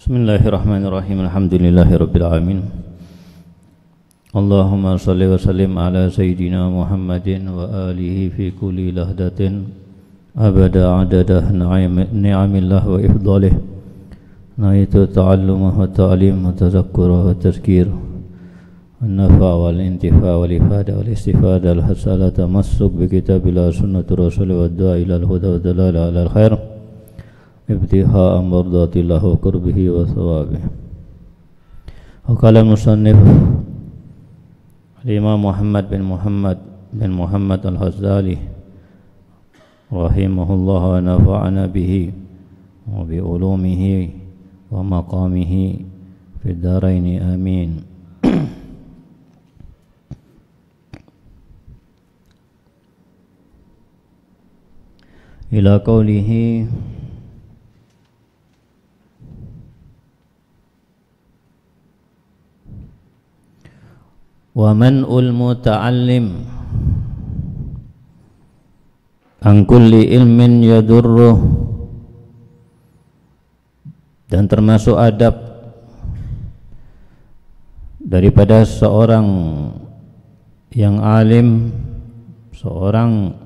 Bismillahirrahmanirrahim. Alhamdulillahirabbil alamin. Allahumma shalli wa sallim ala sayyidina Muhammadin wa alihi fi kulli lahdatin abada adada ni'amillah wa ifdalih. Naitu ta'allumah wa ta'lim wa tazakkurah wa tazkir an-nafa' wal intifa' wal ifada wal istifada al-hasala tamassuk bi kitabillah sunnatur rasul wa du'a ila al-huda wa dalala ala al-khair ibtihaa mardatillah wa qurbihi wa thawabih. Qala musannif Imam Muhammad bin Muhammad al-Ghazali rahimahullah wa nafa'ana bihi wa bi ulumihi wa maqamihi fid dharain amin. Ila qawlihi wa man'ul muta'allim an kulli ilmin yadurruh, dan termasuk adab daripada seorang yang alim, seorang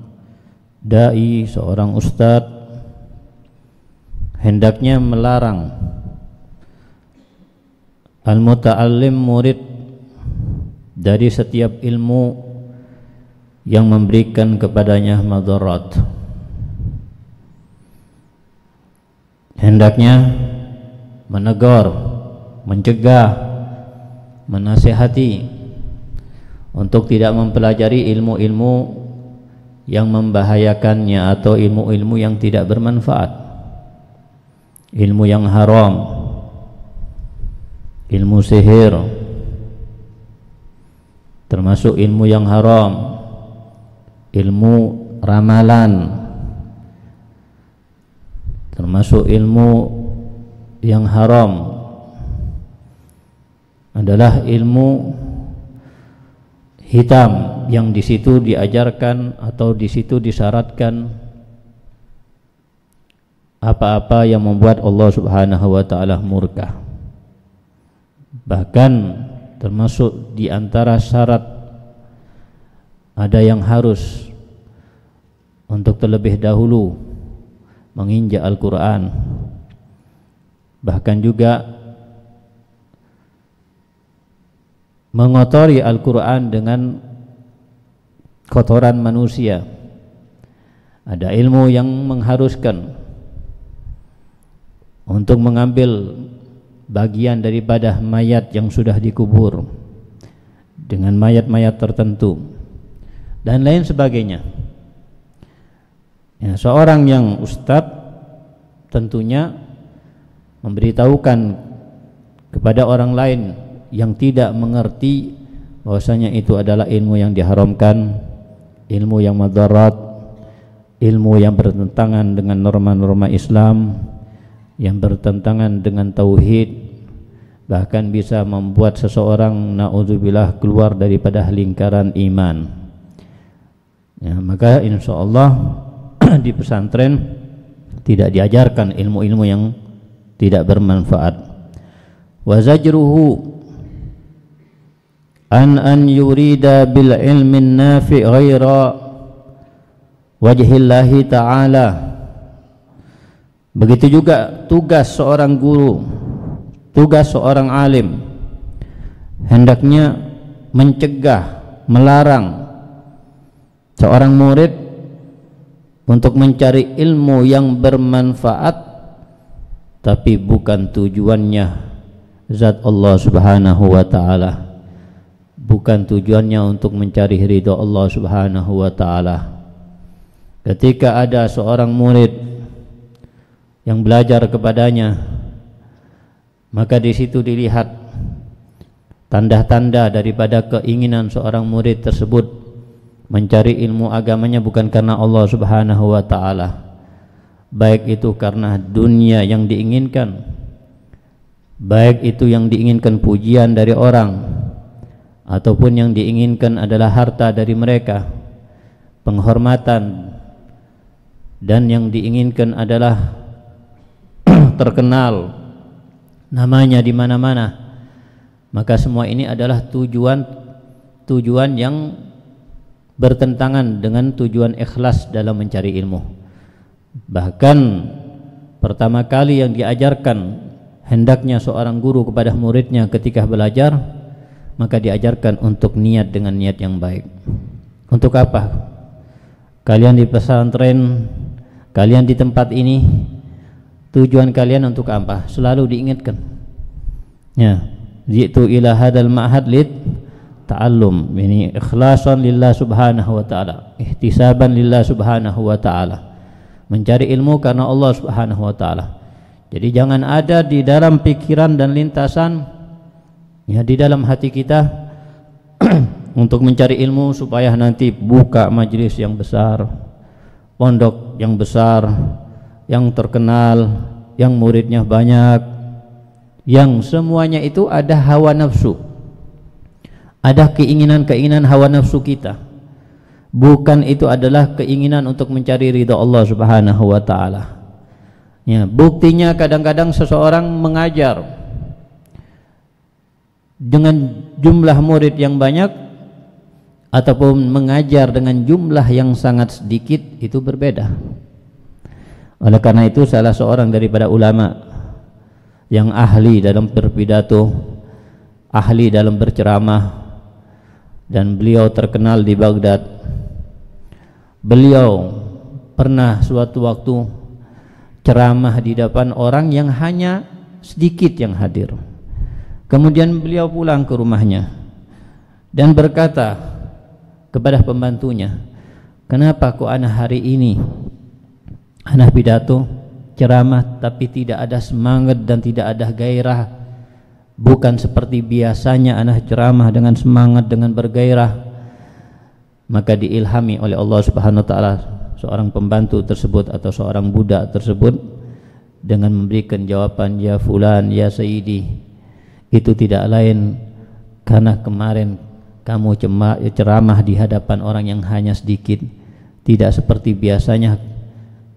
dai, seorang ustadz, hendaknya melarang al-muta'allim, murid, dari setiap ilmu yang memberikan kepadanya madarat. Hendaknya menegur, mencegah, menasihati untuk tidak mempelajari ilmu-ilmu yang membahayakannya atau ilmu-ilmu yang tidak bermanfaat, ilmu yang haram, ilmu sihir termasuk ilmu yang haram, ilmu ramalan termasuk ilmu yang haram adalah ilmu hitam yang di situ diajarkan atau di situ disyaratkan apa-apa yang membuat Allah Subhanahu wa taala murka. Bahkan termasuk di antara syarat ada yang harus untuk terlebih dahulu menginjak Al-Quran, bahkan juga mengotori Al-Quran dengan kotoran manusia. Ada ilmu yang mengharuskan untuk mengambil bagian daripada mayat yang sudah dikubur dengan mayat-mayat tertentu dan lain sebagainya. Ya, seorang yang ustadz tentunya memberitahukan kepada orang lain yang tidak mengerti bahwasanya itu adalah ilmu yang diharamkan, ilmu yang madarat, ilmu yang bertentangan dengan norma-norma Islam, yang bertentangan dengan tauhid, bahkan bisa membuat seseorang naudzubillah keluar daripada lingkaran iman. Ya, maka insyaallah di pesantren tidak diajarkan ilmu-ilmu yang tidak bermanfaat. Wa zajruhu an yurida bil ilmin nafi' ghaira wajhillahi ta'ala. Begitu juga tugas seorang guru, tugas seorang alim, hendaknya mencegah, melarang seorang murid untuk mencari ilmu yang bermanfaat, tapi bukan tujuannya zat Allah Subhanahu wa ta'ala, bukan tujuannya untuk mencari ridha Allah Subhanahu wa ta'ala. Ketika ada seorang murid yang belajar kepadanya, maka di situ dilihat tanda-tanda daripada keinginan seorang murid tersebut mencari ilmu agamanya bukan karena Allah Subhanahu wa ta'ala, baik itu karena dunia yang diinginkan, baik itu yang diinginkan pujian dari orang, ataupun yang diinginkan adalah harta dari mereka, penghormatan, dan yang diinginkan adalah terkenal namanya di mana-mana. Maka semua ini adalah tujuan yang bertentangan dengan tujuan ikhlas dalam mencari ilmu. Bahkan pertama kali yang diajarkan hendaknya seorang guru kepada muridnya ketika belajar, maka diajarkan untuk niat dengan niat yang baik. Untuk apa? Kalian di pesantren, kalian di tempat ini, tujuan kalian untuk apa? Selalu diingatkan. Ya, jitu ila hadal ma'had lid ta'allum, ini ikhlasan lillah subhanahu wa ta'ala, ihtisaban lillah subhanahu wa ta'ala, mencari ilmu karena Allah subhanahu wa ta'ala. Jadi jangan ada di dalam pikiran dan lintasan, ya, di dalam hati kita untuk mencari ilmu supaya nanti buka majelis yang besar, pondok yang besar, yang terkenal, yang muridnya banyak, yang semuanya itu ada hawa nafsu, ada keinginan-keinginan hawa nafsu kita. Bukan itu adalah keinginan untuk mencari ridha Allah subhanahu wa ta'ala. Ya, buktinya kadang-kadang seseorang mengajar dengan jumlah murid yang banyak ataupun mengajar dengan jumlah yang sangat sedikit, itu berbeda. Oleh karena itu salah seorang daripada ulama yang ahli dalam berpidato, ahli dalam berceramah, dan beliau terkenal di Baghdad, beliau pernah suatu waktu ceramah di depan orang yang hanya sedikit yang hadir. Kemudian beliau pulang ke rumahnya dan berkata kepada pembantunya, kenapa kok ana hari ini ana pidato ceramah tapi tidak ada semangat dan tidak ada gairah, bukan seperti biasanya ana ceramah dengan semangat, dengan bergairah. Maka diilhami oleh Allah subhanahu wa ta'ala seorang pembantu tersebut atau seorang budak tersebut dengan memberikan jawaban, ya fulan, ya sayyidi, itu tidak lain karena kemarin kamu ceramah di hadapan orang yang hanya sedikit, tidak seperti biasanya.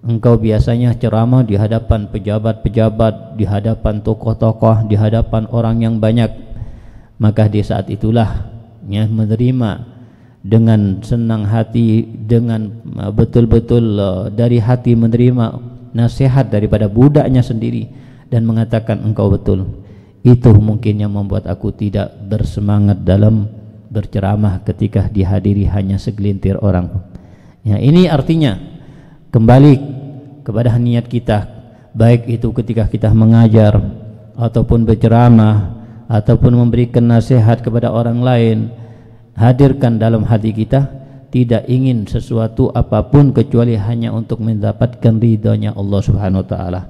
Engkau biasanya ceramah di hadapan pejabat-pejabat, di hadapan tokoh-tokoh, di hadapan orang yang banyak. Maka di saat itulah ya, menerima dengan senang hati, dengan betul-betul dari hati menerima nasihat daripada budaknya sendiri dan mengatakan, engkau betul. Itu mungkin yang membuat aku tidak bersemangat dalam berceramah ketika dihadiri hanya segelintir orang. Ya, ini artinya kembali kepada niat kita, baik itu ketika kita mengajar ataupun berceramah ataupun memberikan nasihat kepada orang lain. Hadirkan dalam hati kita tidak ingin sesuatu apapun kecuali hanya untuk mendapatkan ridhonya Allah subhanahu wa ta'ala,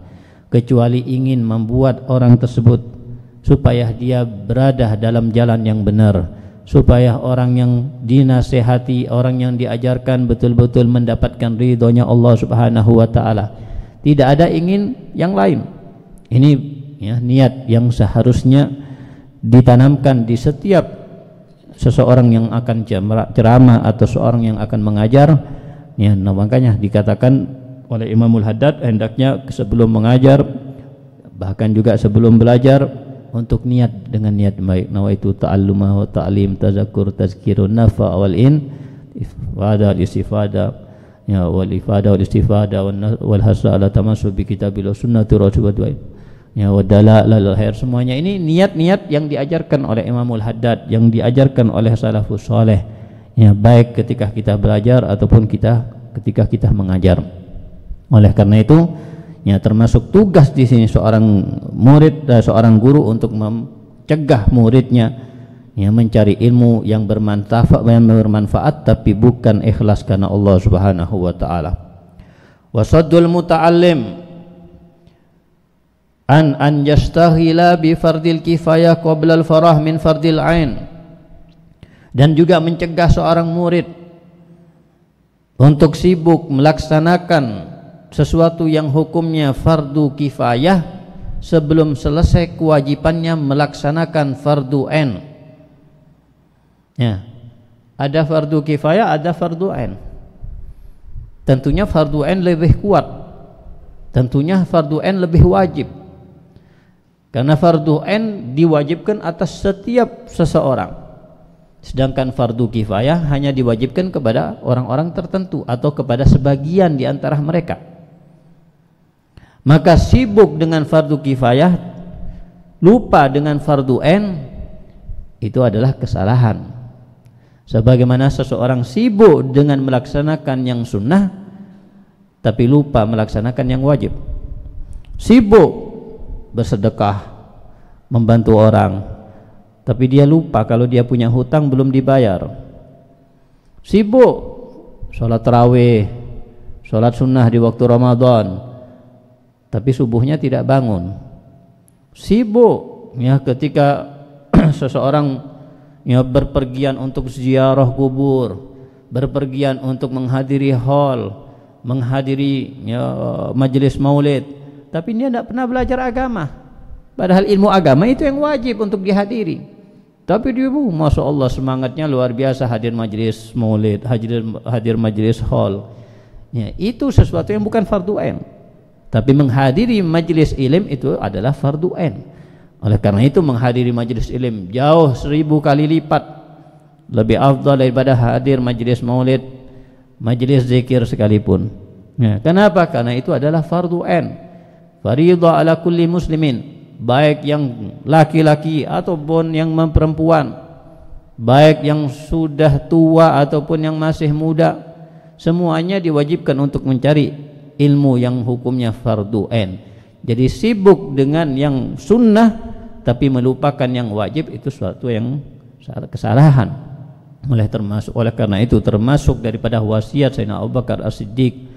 kecuali ingin membuat orang tersebut supaya dia berada dalam jalan yang benar, supaya orang yang dinasihati, orang yang diajarkan betul-betul mendapatkan ridhonya Allah subhanahu wa ta'ala. Tidak ada ingin yang lain. Ini ya, niat yang seharusnya ditanamkan di setiap seseorang yang akan ceramah atau seorang yang akan mengajar ya. Nah, makanya dikatakan oleh Imamul Haddad, hendaknya sebelum mengajar bahkan juga sebelum belajar untuk niat dengan niat baik. Nawaitu ta'alluma wa ta'lim tazakkur tazkirun nafa wal in ifada al istifada ya, wal ifada wal istifada wal hasa ala tamassul bi kitabil sunnati rasulullah ya, wa dalalal khair. Semuanya ini niat-niat yang diajarkan oleh Imamul Haddad, yang diajarkan oleh salafus saleh ya, baik ketika kita belajar ataupun ketika kita mengajar. Oleh karena itu ya, termasuk tugas di sini seorang murid dan seorang guru untuk mencegah muridnya ya, mencari ilmu yang bermanfaat tapi bukan ikhlas karena Allah subhanahu wa ta'ala. Wasaddul muta'allim an yastaghila bi fardil kifayah qabla al farah min fardil ain, dan juga mencegah seorang murid untuk sibuk melaksanakan sesuatu yang hukumnya fardu kifayah sebelum selesai kewajibannya melaksanakan fardu ain. Ya, ada fardu kifayah, ada fardu ain. Tentunya fardu ain lebih kuat, tentunya fardu ain lebih wajib. Karena fardu ain diwajibkan atas setiap seseorang, sedangkan fardu kifayah hanya diwajibkan kepada orang-orang tertentu atau kepada sebagian di antara mereka. Maka sibuk dengan fardu kifayah, lupa dengan fardu ain, itu adalah kesalahan. Sebagaimana seseorang sibuk dengan melaksanakan yang sunnah tapi lupa melaksanakan yang wajib. Sibuk bersedekah, membantu orang, tapi dia lupa kalau dia punya hutang belum dibayar. Sibuk sholat tarawih, sholat sunnah di waktu Ramadan, tapi subuhnya tidak bangun. Sibuk ya ketika seseorang ya berpergian untuk ziarah kubur, berpergian untuk menghadiri hall, menghadiri ya, majelis maulid, tapi dia tidak pernah belajar agama. Padahal ilmu agama itu yang wajib untuk dihadiri. Tapi dia Masya Allah semangatnya luar biasa, hadir majelis maulid, hadir majelis hall ya, itu sesuatu yang bukan fardu ain. Tapi menghadiri majelis ilm itu adalah fardu ain. Oleh karena itu menghadiri majelis ilm jauh 1000 kali lipat lebih afdal daripada hadir majelis maulid, majelis zikir sekalipun ya. Kenapa? Karena itu adalah fardu ain, fariidhah ala kulli muslimin, baik yang laki-laki ataupun yang perempuan, baik yang sudah tua ataupun yang masih muda, semuanya diwajibkan untuk mencari ilmu yang hukumnya fardu ain. Jadi sibuk dengan yang sunnah tapi melupakan yang wajib, itu suatu yang kesalahan. Oleh karena itu termasuk daripada wasiat Sayyidina Abu Bakar As-Siddiq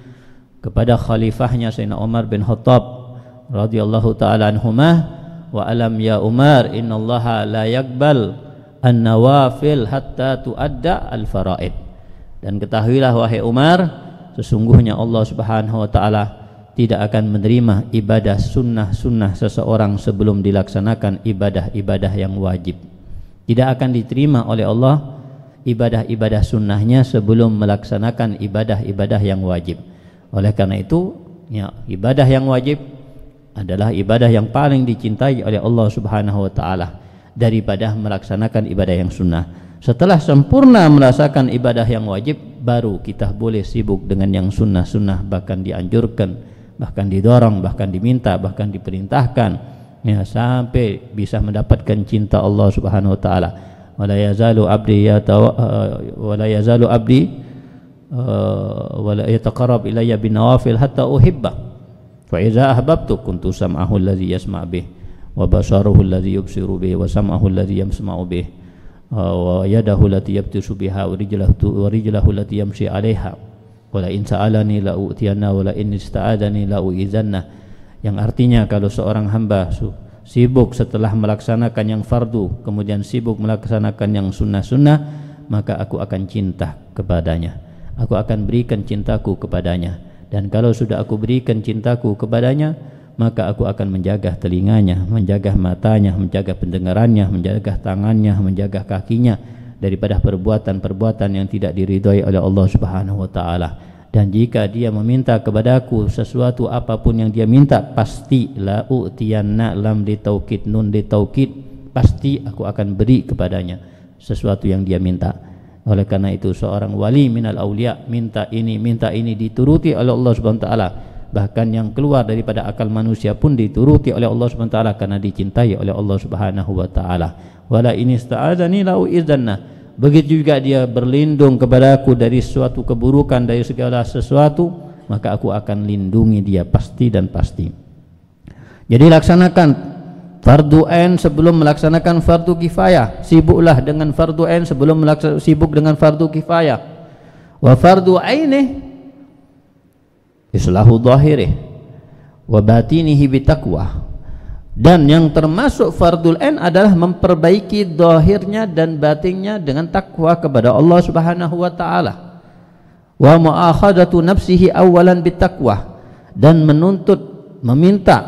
kepada khalifahnya Sayyidina Umar bin Khattab radhiyallahu taala anhumah, wa alam ya Umar innallaha la yaqbal an-nawafil hatta tuadda al-faraid. Dan ketahuilah wahai Umar, sesungguhnya Allah Subhanahu wa taala tidak akan menerima ibadah sunnah-sunnah seseorang sebelum dilaksanakan ibadah-ibadah yang wajib. Tidak akan diterima oleh Allah ibadah-ibadah sunnahnya sebelum melaksanakan ibadah-ibadah yang wajib. Oleh karena itu ya, ibadah yang wajib adalah ibadah yang paling dicintai oleh Allah Subhanahu wa taala daripada melaksanakan ibadah yang sunnah. Setelah sempurna merasakan ibadah yang wajib, baru kita boleh sibuk dengan yang sunnah-sunnah, bahkan dianjurkan, bahkan didorong, bahkan diminta, bahkan diperintahkan ya, sampai bisa mendapatkan cinta Allah Subhanahu wa taala. Wala yazalu abdi wala yazalu abdi wala yataqarrab ilayya bin nawafil hatta uhibba. Fa idza ahbabtu kuntu sam'ahu alladhi yasma' bih wa basaruhu alladhi yubsiru bih wa sam'ahu alladhi yasma'u bih wa yadahu allati yabtishu biha wa rijlahu allati yamshi 'alayha wa la in sa'alani la u'tiyanna wa la in ista'adani la u'izanna. Yang artinya kalau seorang hamba sibuk setelah melaksanakan yang fardu kemudian sibuk melaksanakan yang sunnah-sunnah, maka aku akan cinta kepadanya, aku akan berikan cintaku kepadanya. Dan kalau sudah aku berikan cintaku kepadanya, maka aku akan menjaga telinganya, menjaga matanya, menjaga pendengarannya, menjaga tangannya, menjaga kakinya daripada perbuatan-perbuatan yang tidak diridhai oleh Allah Subhanahu wa taala. Dan jika dia meminta kepadaku sesuatu apapun yang dia minta, pasti la u'tiyanna, lam di taukid, nun di taukid, pasti aku akan beri kepadanya sesuatu yang dia minta. Oleh karena itu seorang wali minal aulia minta ini dituruti oleh Allah Subhanahu wa taala. Bahkan yang keluar daripada akal manusia pun dituruti oleh Allah Subhanahu wa taala karena dicintai oleh Allah Subhanahu wa taala. Wala in ista'adzani la u'izanna. Begitu juga dia berlindung kepadaku dari suatu keburukan, dari segala sesuatu, maka aku akan lindungi dia pasti dan pasti. Jadi laksanakan fardu ain sebelum melaksanakan fardu kifayah. Sibuklah dengan fardu ain sebelum sibuk dengan fardu kifayah. Wa fardu ainih islahu dhahirih wa batinihi bitaqwa. Dan yang termasuk fardul ain adalah memperbaiki zahirnya dan batinnya dengan takwa kepada Allah Subhanahu wa taala. Wa mu'akhadatu nafsihi awalan bitaqwa, dan meminta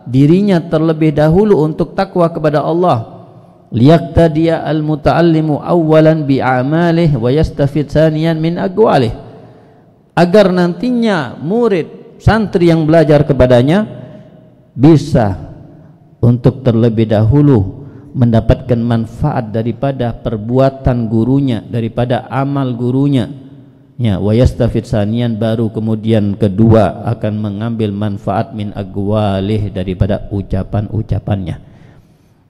dirinya terlebih dahulu untuk takwa kepada Allah. Liyaqtadiya al-muta'allimu awalan bi'amalih wa yastafid saniyan min aqwalih, agar nantinya murid santri yang belajar kepadanya bisa untuk terlebih dahulu mendapatkan manfaat daripada perbuatan gurunya, daripada amal gurunya, ya, wa yastafid sanian, baru kemudian kedua akan mengambil manfaat min aqwalih, daripada ucapan-ucapannya.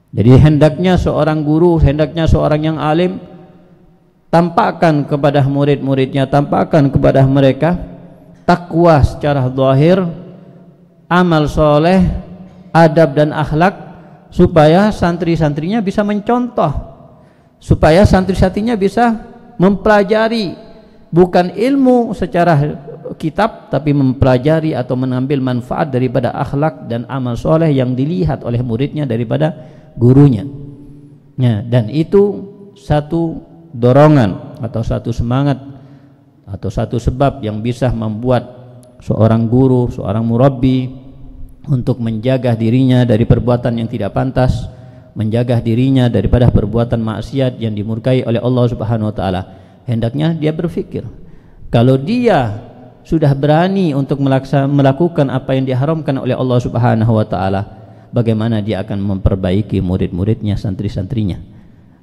Jadi hendaknya seorang guru, hendaknya seorang yang alim tampakkan kepada murid-muridnya, tampakkan kepada mereka takwa secara zahir, amal soleh, adab dan akhlak, supaya santri-santrinya bisa mencontoh, supaya santri-santrinya bisa mempelajari bukan ilmu secara kitab, tapi mempelajari atau mengambil manfaat daripada akhlak dan amal soleh yang dilihat oleh muridnya daripada gurunya. Ya, dan itu satu dorongan atau satu semangat atau satu sebab yang bisa membuat seorang guru, seorang murabbi untuk menjaga dirinya dari perbuatan yang tidak pantas, menjaga dirinya daripada perbuatan maksiat yang dimurkai oleh Allah Subhanahu wa taala. Hendaknya dia berpikir, kalau dia sudah berani untuk melakukan apa yang diharamkan oleh Allah Subhanahu wa taala, bagaimana dia akan memperbaiki murid-muridnya, santri-santrinya?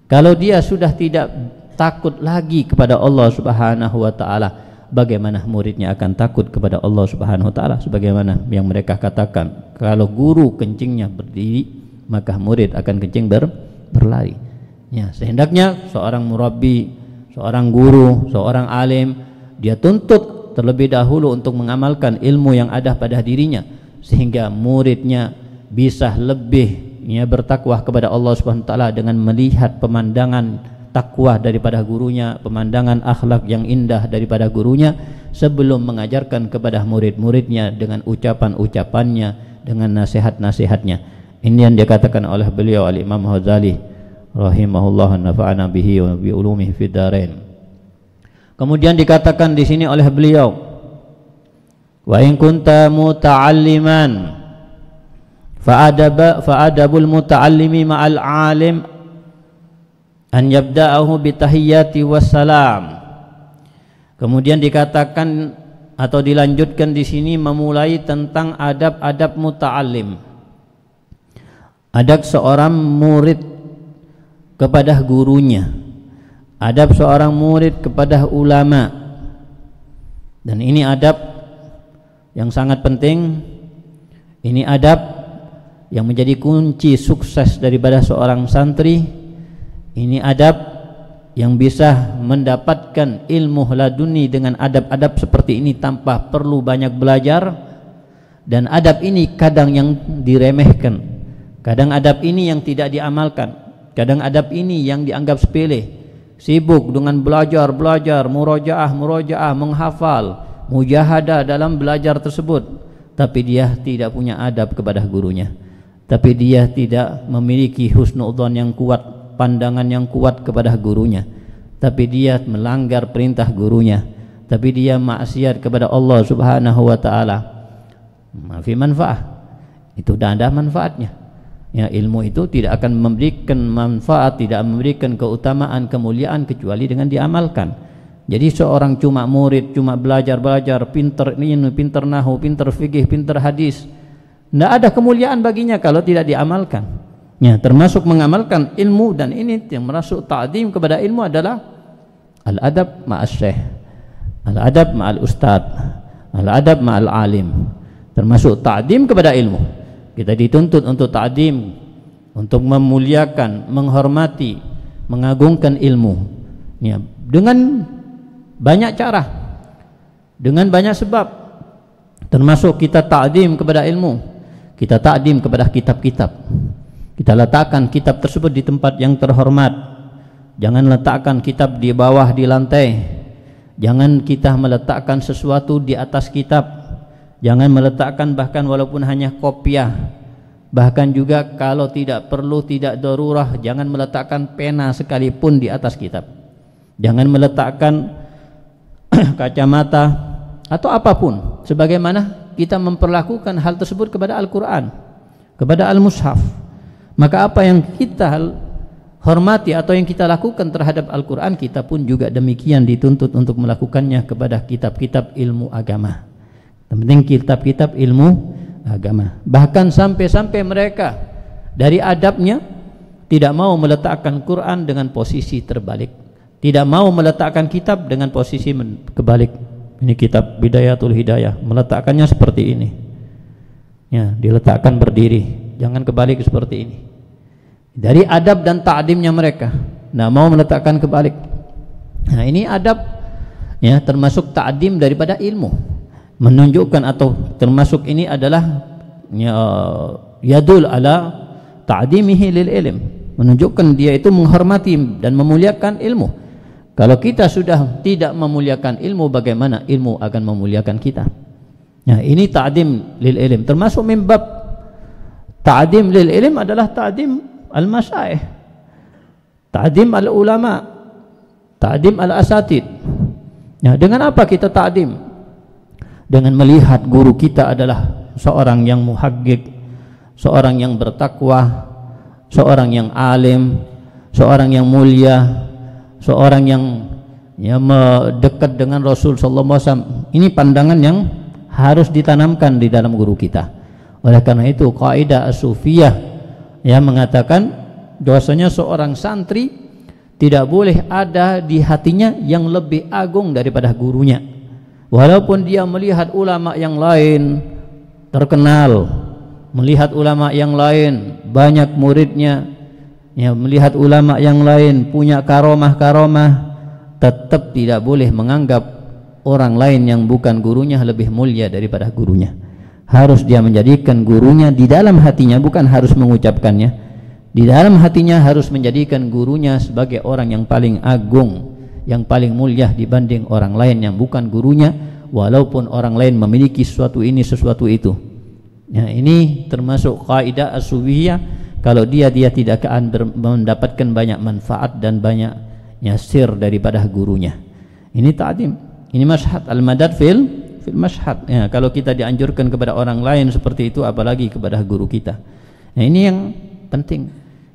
Kalau dia sudah tidak takut lagi kepada Allah Subhanahu wa taala, bagaimana muridnya akan takut kepada Allah Subhanahu wa taala? Sebagaimana yang mereka katakan, kalau guru kencingnya berdiri, maka murid akan kencing berlari. Ya, sehendaknya seorang murabbi, seorang guru, seorang alim, dia tuntut terlebih dahulu untuk mengamalkan ilmu yang ada pada dirinya, sehingga muridnya bisa lebih bertakwa kepada Allah Subhanahu wa taala dengan melihat pemandangan takwa daripada gurunya, pemandangan akhlak yang indah daripada gurunya, sebelum mengajarkan kepada murid-muridnya dengan ucapan-ucapannya, dengan nasihat-nasihatnya. Ini yang dikatakan oleh beliau Al-Imam Ghazali rahimahullah, nafa'ana bihi wa bi ulumihi fid dharain. Kemudian dikatakan di sini oleh beliau, wa in kunta muta'alliman fa'adabul muta'allimi ma'al alim an yabda'ahu bitahiyyati wassalam. Kemudian dikatakan atau dilanjutkan di sini memulai tentang adab-adab muta'allim. Adab seorang murid kepada gurunya, adab seorang murid kepada ulama. Dan ini adab yang sangat penting. Ini adab yang menjadi kunci sukses daripada seorang santri. Ini adab yang bisa mendapatkan ilmu laduni dengan adab-adab seperti ini tanpa perlu banyak belajar. Dan adab ini kadang yang diremehkan, kadang adab ini yang tidak diamalkan, kadang adab ini yang dianggap sepele. Sibuk dengan belajar, murojaah, menghafal, mujahadah dalam belajar tersebut, tapi dia tidak punya adab kepada gurunya, tapi dia tidak memiliki husnudzon yang kuat, pandangan yang kuat kepada gurunya, tapi dia melanggar perintah gurunya, tapi dia maksiat kepada Allah Subhanahu wa taala. Mafi manfaat, itu tidak ada manfaatnya. Ya, ilmu itu tidak akan memberikan manfaat, tidak memberikan keutamaan, kemuliaan kecuali dengan diamalkan. Jadi seorang cuma murid, cuma belajar, pinter ini, pinter nahu, pinter fikih, pinter hadis, tidak ada kemuliaan baginya kalau tidak diamalkan. Ya, termasuk mengamalkan ilmu, dan ini yang masuk ta'zim kepada ilmu adalah al-adab ma'as syekh, al-adab ma'al ustad, al-adab ma'al alim. Termasuk ta'zim kepada ilmu. Kita dituntut untuk ta'zim, untuk memuliakan, menghormati, mengagungkan ilmu. Ya, dengan banyak cara, dengan banyak sebab. Termasuk kita ta'zim kepada ilmu, kita ta'zim kepada kitab-kitab. Kita letakkan kitab tersebut di tempat yang terhormat. Jangan letakkan kitab di bawah di lantai. Jangan kita meletakkan sesuatu di atas kitab. Jangan meletakkan bahkan walaupun hanya kopiah. Bahkan juga kalau tidak perlu, tidak darurah, jangan meletakkan pena sekalipun di atas kitab. Jangan meletakkan kacamata atau apapun. Sebagaimana kita memperlakukan hal tersebut kepada Al-Quran, kepada Al-Mushaf. Maka apa yang kita hormati atau yang kita lakukan terhadap Al-Quran, kita pun juga demikian dituntut untuk melakukannya kepada kitab-kitab ilmu agama. Yang penting kitab-kitab ilmu agama. Bahkan sampai-sampai mereka Dari adabnya tidak mau meletakkan Quran dengan posisi terbalik, tidak mau meletakkan kitab dengan posisi kebalik. Ini kitab Bidayatul Hidayah, meletakkannya seperti ini, ya, diletakkan berdiri, jangan kebalik seperti ini. Dari adab dan ta'dimnya mereka, tidak mau meletakkan kebalik. Nah, ini adab, ya, termasuk ta'dim daripada ilmu, menunjukkan atau termasuk ini adalah, ya, yadul ala ta'dimihi lil ilm, menunjukkan dia itu menghormati dan memuliakan ilmu. Kalau kita sudah tidak memuliakan ilmu, bagaimana ilmu akan memuliakan kita? Nah, ini ta'dim lil ilm, termasuk mimbab ta'dim lil ilm adalah ta'dim al-masyaikh, ta'dim al-ulama, ta'dim al-asatid. Nah, dengan apa kita ta'dim? Dengan melihat guru kita adalah seorang yang muhaqqiq, seorang yang bertakwa, seorang yang alim, seorang yang mulia, seorang yang, ya, dekat dengan Rasul sallallahu alaihi wasallam. Ini pandangan yang harus ditanamkan di dalam guru kita. Oleh karena itu kaidah as-sufiyah yang mengatakan bahwasanya seorang santri tidak boleh ada di hatinya yang lebih agung daripada gurunya. Walaupun dia melihat ulama yang lain terkenal, melihat ulama yang lain banyak muridnya, ya, melihat ulama yang lain punya karomah-karomah, tetap tidak boleh menganggap orang lain yang bukan gurunya lebih mulia daripada gurunya. Harus dia menjadikan gurunya di dalam hatinya, bukan harus mengucapkannya. Di dalam hatinya harus menjadikan gurunya sebagai orang yang paling agung, yang paling mulia dibanding orang lain yang bukan gurunya, walaupun orang lain memiliki sesuatu ini, sesuatu itu. Ya, ini termasuk kaidah as-sufiyah. Kalau dia tidak akan mendapatkan banyak manfaat dan banyak nyasir daripada gurunya. Ini ta'dim, ini mashhad, al-madad fil mashhad. Ya, kalau kita dianjurkan kepada orang lain seperti itu, apalagi kepada guru kita. Nah, ini yang penting,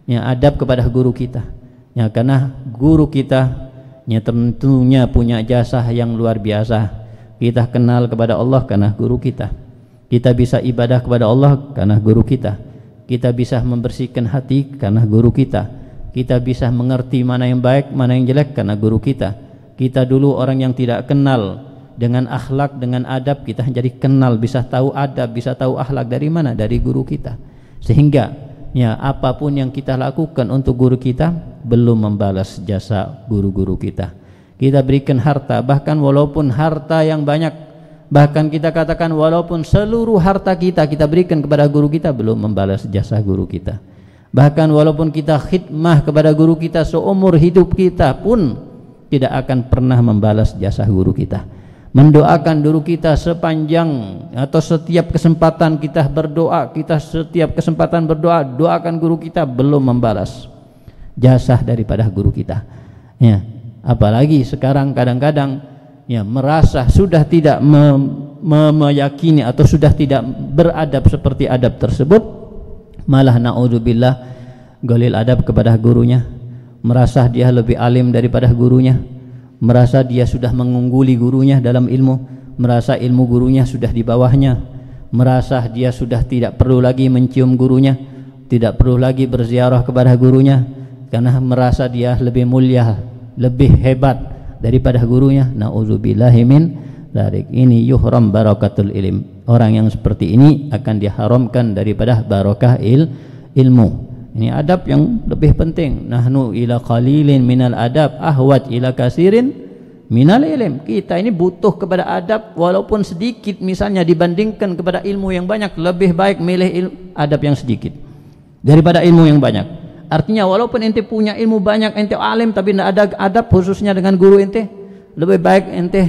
ya, adab kepada guru kita. Ya, karena guru kita, ya, tentunya punya jasa yang luar biasa. Kita kenal kepada Allah karena guru kita. Kita bisa ibadah kepada Allah karena guru kita. Kita bisa membersihkan hati karena guru kita. Kita bisa mengerti mana yang baik, mana yang jelek karena guru kita. Kita dulu orang yang tidak kenal dengan akhlak, dengan adab, kita jadi kenal, bisa tahu adab, bisa tahu akhlak dari mana? Dari guru kita. Sehingga, ya, apapun yang kita lakukan untuk guru kita belum membalas jasa guru-guru kita. Kita berikan harta, bahkan walaupun harta yang banyak, bahkan kita katakan walaupun seluruh harta kita berikan kepada guru kita, belum membalas jasa guru kita. Bahkan walaupun kita khidmah kepada guru kita seumur hidup kita pun tidak akan pernah membalas jasa guru kita. Mendoakan guru kita sepanjang atau setiap kesempatan kita berdoa, doakan guru kita, belum membalas jasa daripada guru kita. Ya, apalagi sekarang kadang-kadang, ya, merasa sudah tidak meyakini atau sudah tidak beradab seperti adab tersebut, malah na'udzubillah golil adab kepada gurunya, merasa dia lebih alim daripada gurunya, merasa dia sudah mengungguli gurunya dalam ilmu, merasa ilmu gurunya sudah di bawahnya, merasa dia sudah tidak perlu lagi mencium gurunya, tidak perlu lagi berziarah kepada gurunya, karena merasa dia lebih mulia, lebih hebat daripada gurunya. Na'udzubillahi min dzalik. Ini yuhram barakatul ilm. Orang yang seperti ini akan diharamkan daripada barakah ilmu. Ini adab yang lebih penting. Nahnu ila qalilin minal adab ahwaj ila kasirin minal ilm. Kita ini butuh kepada adab walaupun sedikit, misalnya dibandingkan kepada ilmu yang banyak, lebih baik milih adab yang sedikit daripada ilmu yang banyak. Artinya walaupun ente punya ilmu banyak, ente alim tapi tidak ada adab khususnya dengan guru ente, lebih baik ente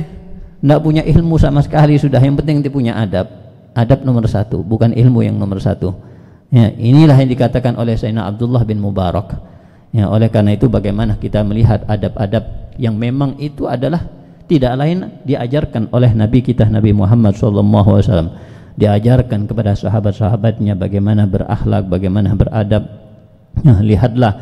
tidak punya ilmu sama sekali sudah. Yang penting ente punya adab. Adab nomor satu, bukan ilmu yang nomor satu. Ya, inilah yang dikatakan oleh Sayyidina Abdullah bin Mubarak. Ya, oleh karena itu bagaimana kita melihat adab-adab yang memang itu adalah tidak lain diajarkan oleh Nabi kita Nabi Muhammad SAW. Diajarkan kepada sahabat-sahabatnya bagaimana berakhlak, bagaimana beradab. Ya, lihatlah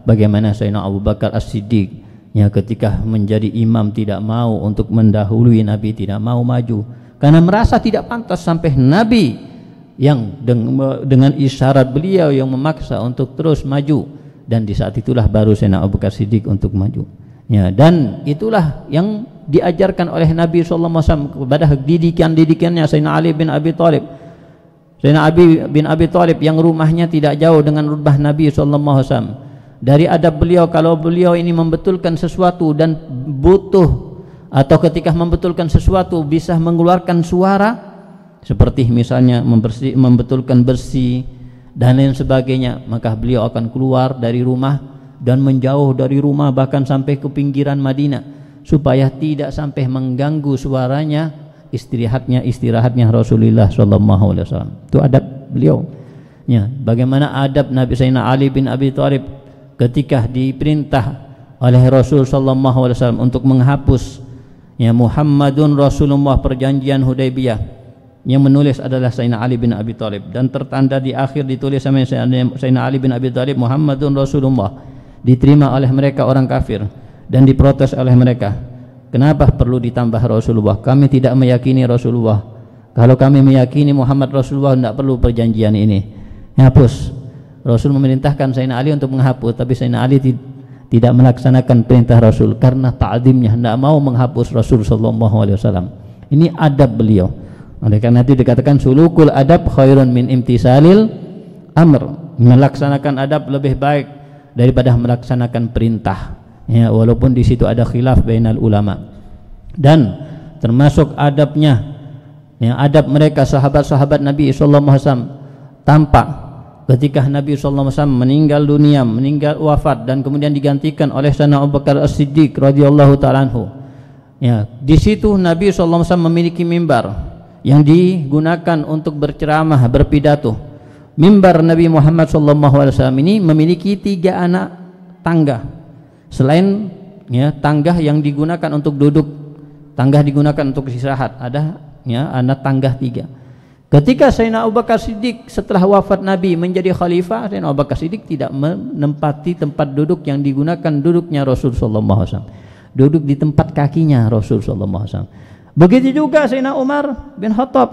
bagaimana Sayyidina Abu Bakar As-Siddiq, ya, ketika menjadi imam tidak mau untuk mendahului Nabi, tidak mau maju karena merasa tidak pantas sampai Nabi yang dengan isyarat beliau yang memaksa untuk terus maju, dan di saat itulah baru Sayyidina Abu Bakar Siddiq untuk maju. Ya, dan itulah yang diajarkan oleh Nabi SAW kepada didikannya Sayyidina Ali bin Abi Thalib. Sayyidina Ali bin Abi Thalib yang rumahnya tidak jauh dengan rumah Nabi SAW. Dari adab beliau, kalau beliau ini membetulkan sesuatu dan butuh, atau ketika membetulkan sesuatu bisa mengeluarkan suara, seperti misalnya membetulkan bersih dan lain sebagainya, maka beliau akan keluar dari rumah dan menjauh dari rumah, bahkan sampai ke pinggiran Madinah, supaya tidak sampai mengganggu suaranya istirahatnya Rasulullah SAW. Itu adab beliau. Ya, bagaimana adab Nabi Sayyidina Ali bin Abi Thalib ketika diperintah oleh Rasul SAW untuk menghapus ya Muhammadun Rasulullah, perjanjian Hudaybiyah, yang menulis adalah Sayyidina Ali bin Abi Thalib, dan tertanda di akhir ditulis sama Sayyidina Ali bin Abi Thalib Muhammadun Rasulullah. Diterima oleh mereka orang kafir dan diprotes oleh mereka. Kenapa perlu ditambah Rasulullah? Kami tidak meyakini Rasulullah. Kalau kami meyakini Muhammad Rasulullah, tidak perlu perjanjian ini. Hapus. Rasul memerintahkan Sayyidina Ali untuk menghapus, tapi Sayyidina Ali tidak melaksanakan perintah Rasul karena ta'zimnya, tidak mau menghapus Rasul SAW. Ini adab beliau. Oleh karena itu dikatakan sulukul adab khairun min imtisalil amr. Melaksanakan adab lebih baik daripada melaksanakan perintah. Ya, walaupun di situ ada khilaf bainal ulama. Dan termasuk adabnya, ya, adab mereka sahabat-sahabat Nabi SAW tampak ketika Nabi SAW meninggal dunia, meninggal wafat, dan kemudian digantikan oleh Sayyidina Abu Bakar As-Siddiq radhiyallahu ta'ala anhu. Ya, di situ Nabi SAW memiliki mimbar yang digunakan untuk berceramah, berpidato. Mimbar Nabi Muhammad SAW ini memiliki 3 anak tangga. Selain ya tangga yang digunakan untuk duduk, tangga digunakan untuk istirahat, ada ya anak tangga 3. Ketika Sayyidina Abu Bakar Siddiq setelah wafat Nabi menjadi khalifah, Sayyidina Abu Bakar Siddiq tidak menempati tempat duduk yang digunakan duduknya Rasul SAW. Duduk di tempat kakinya Rasul SAW. Begitu juga Sayyidina Umar bin Khattab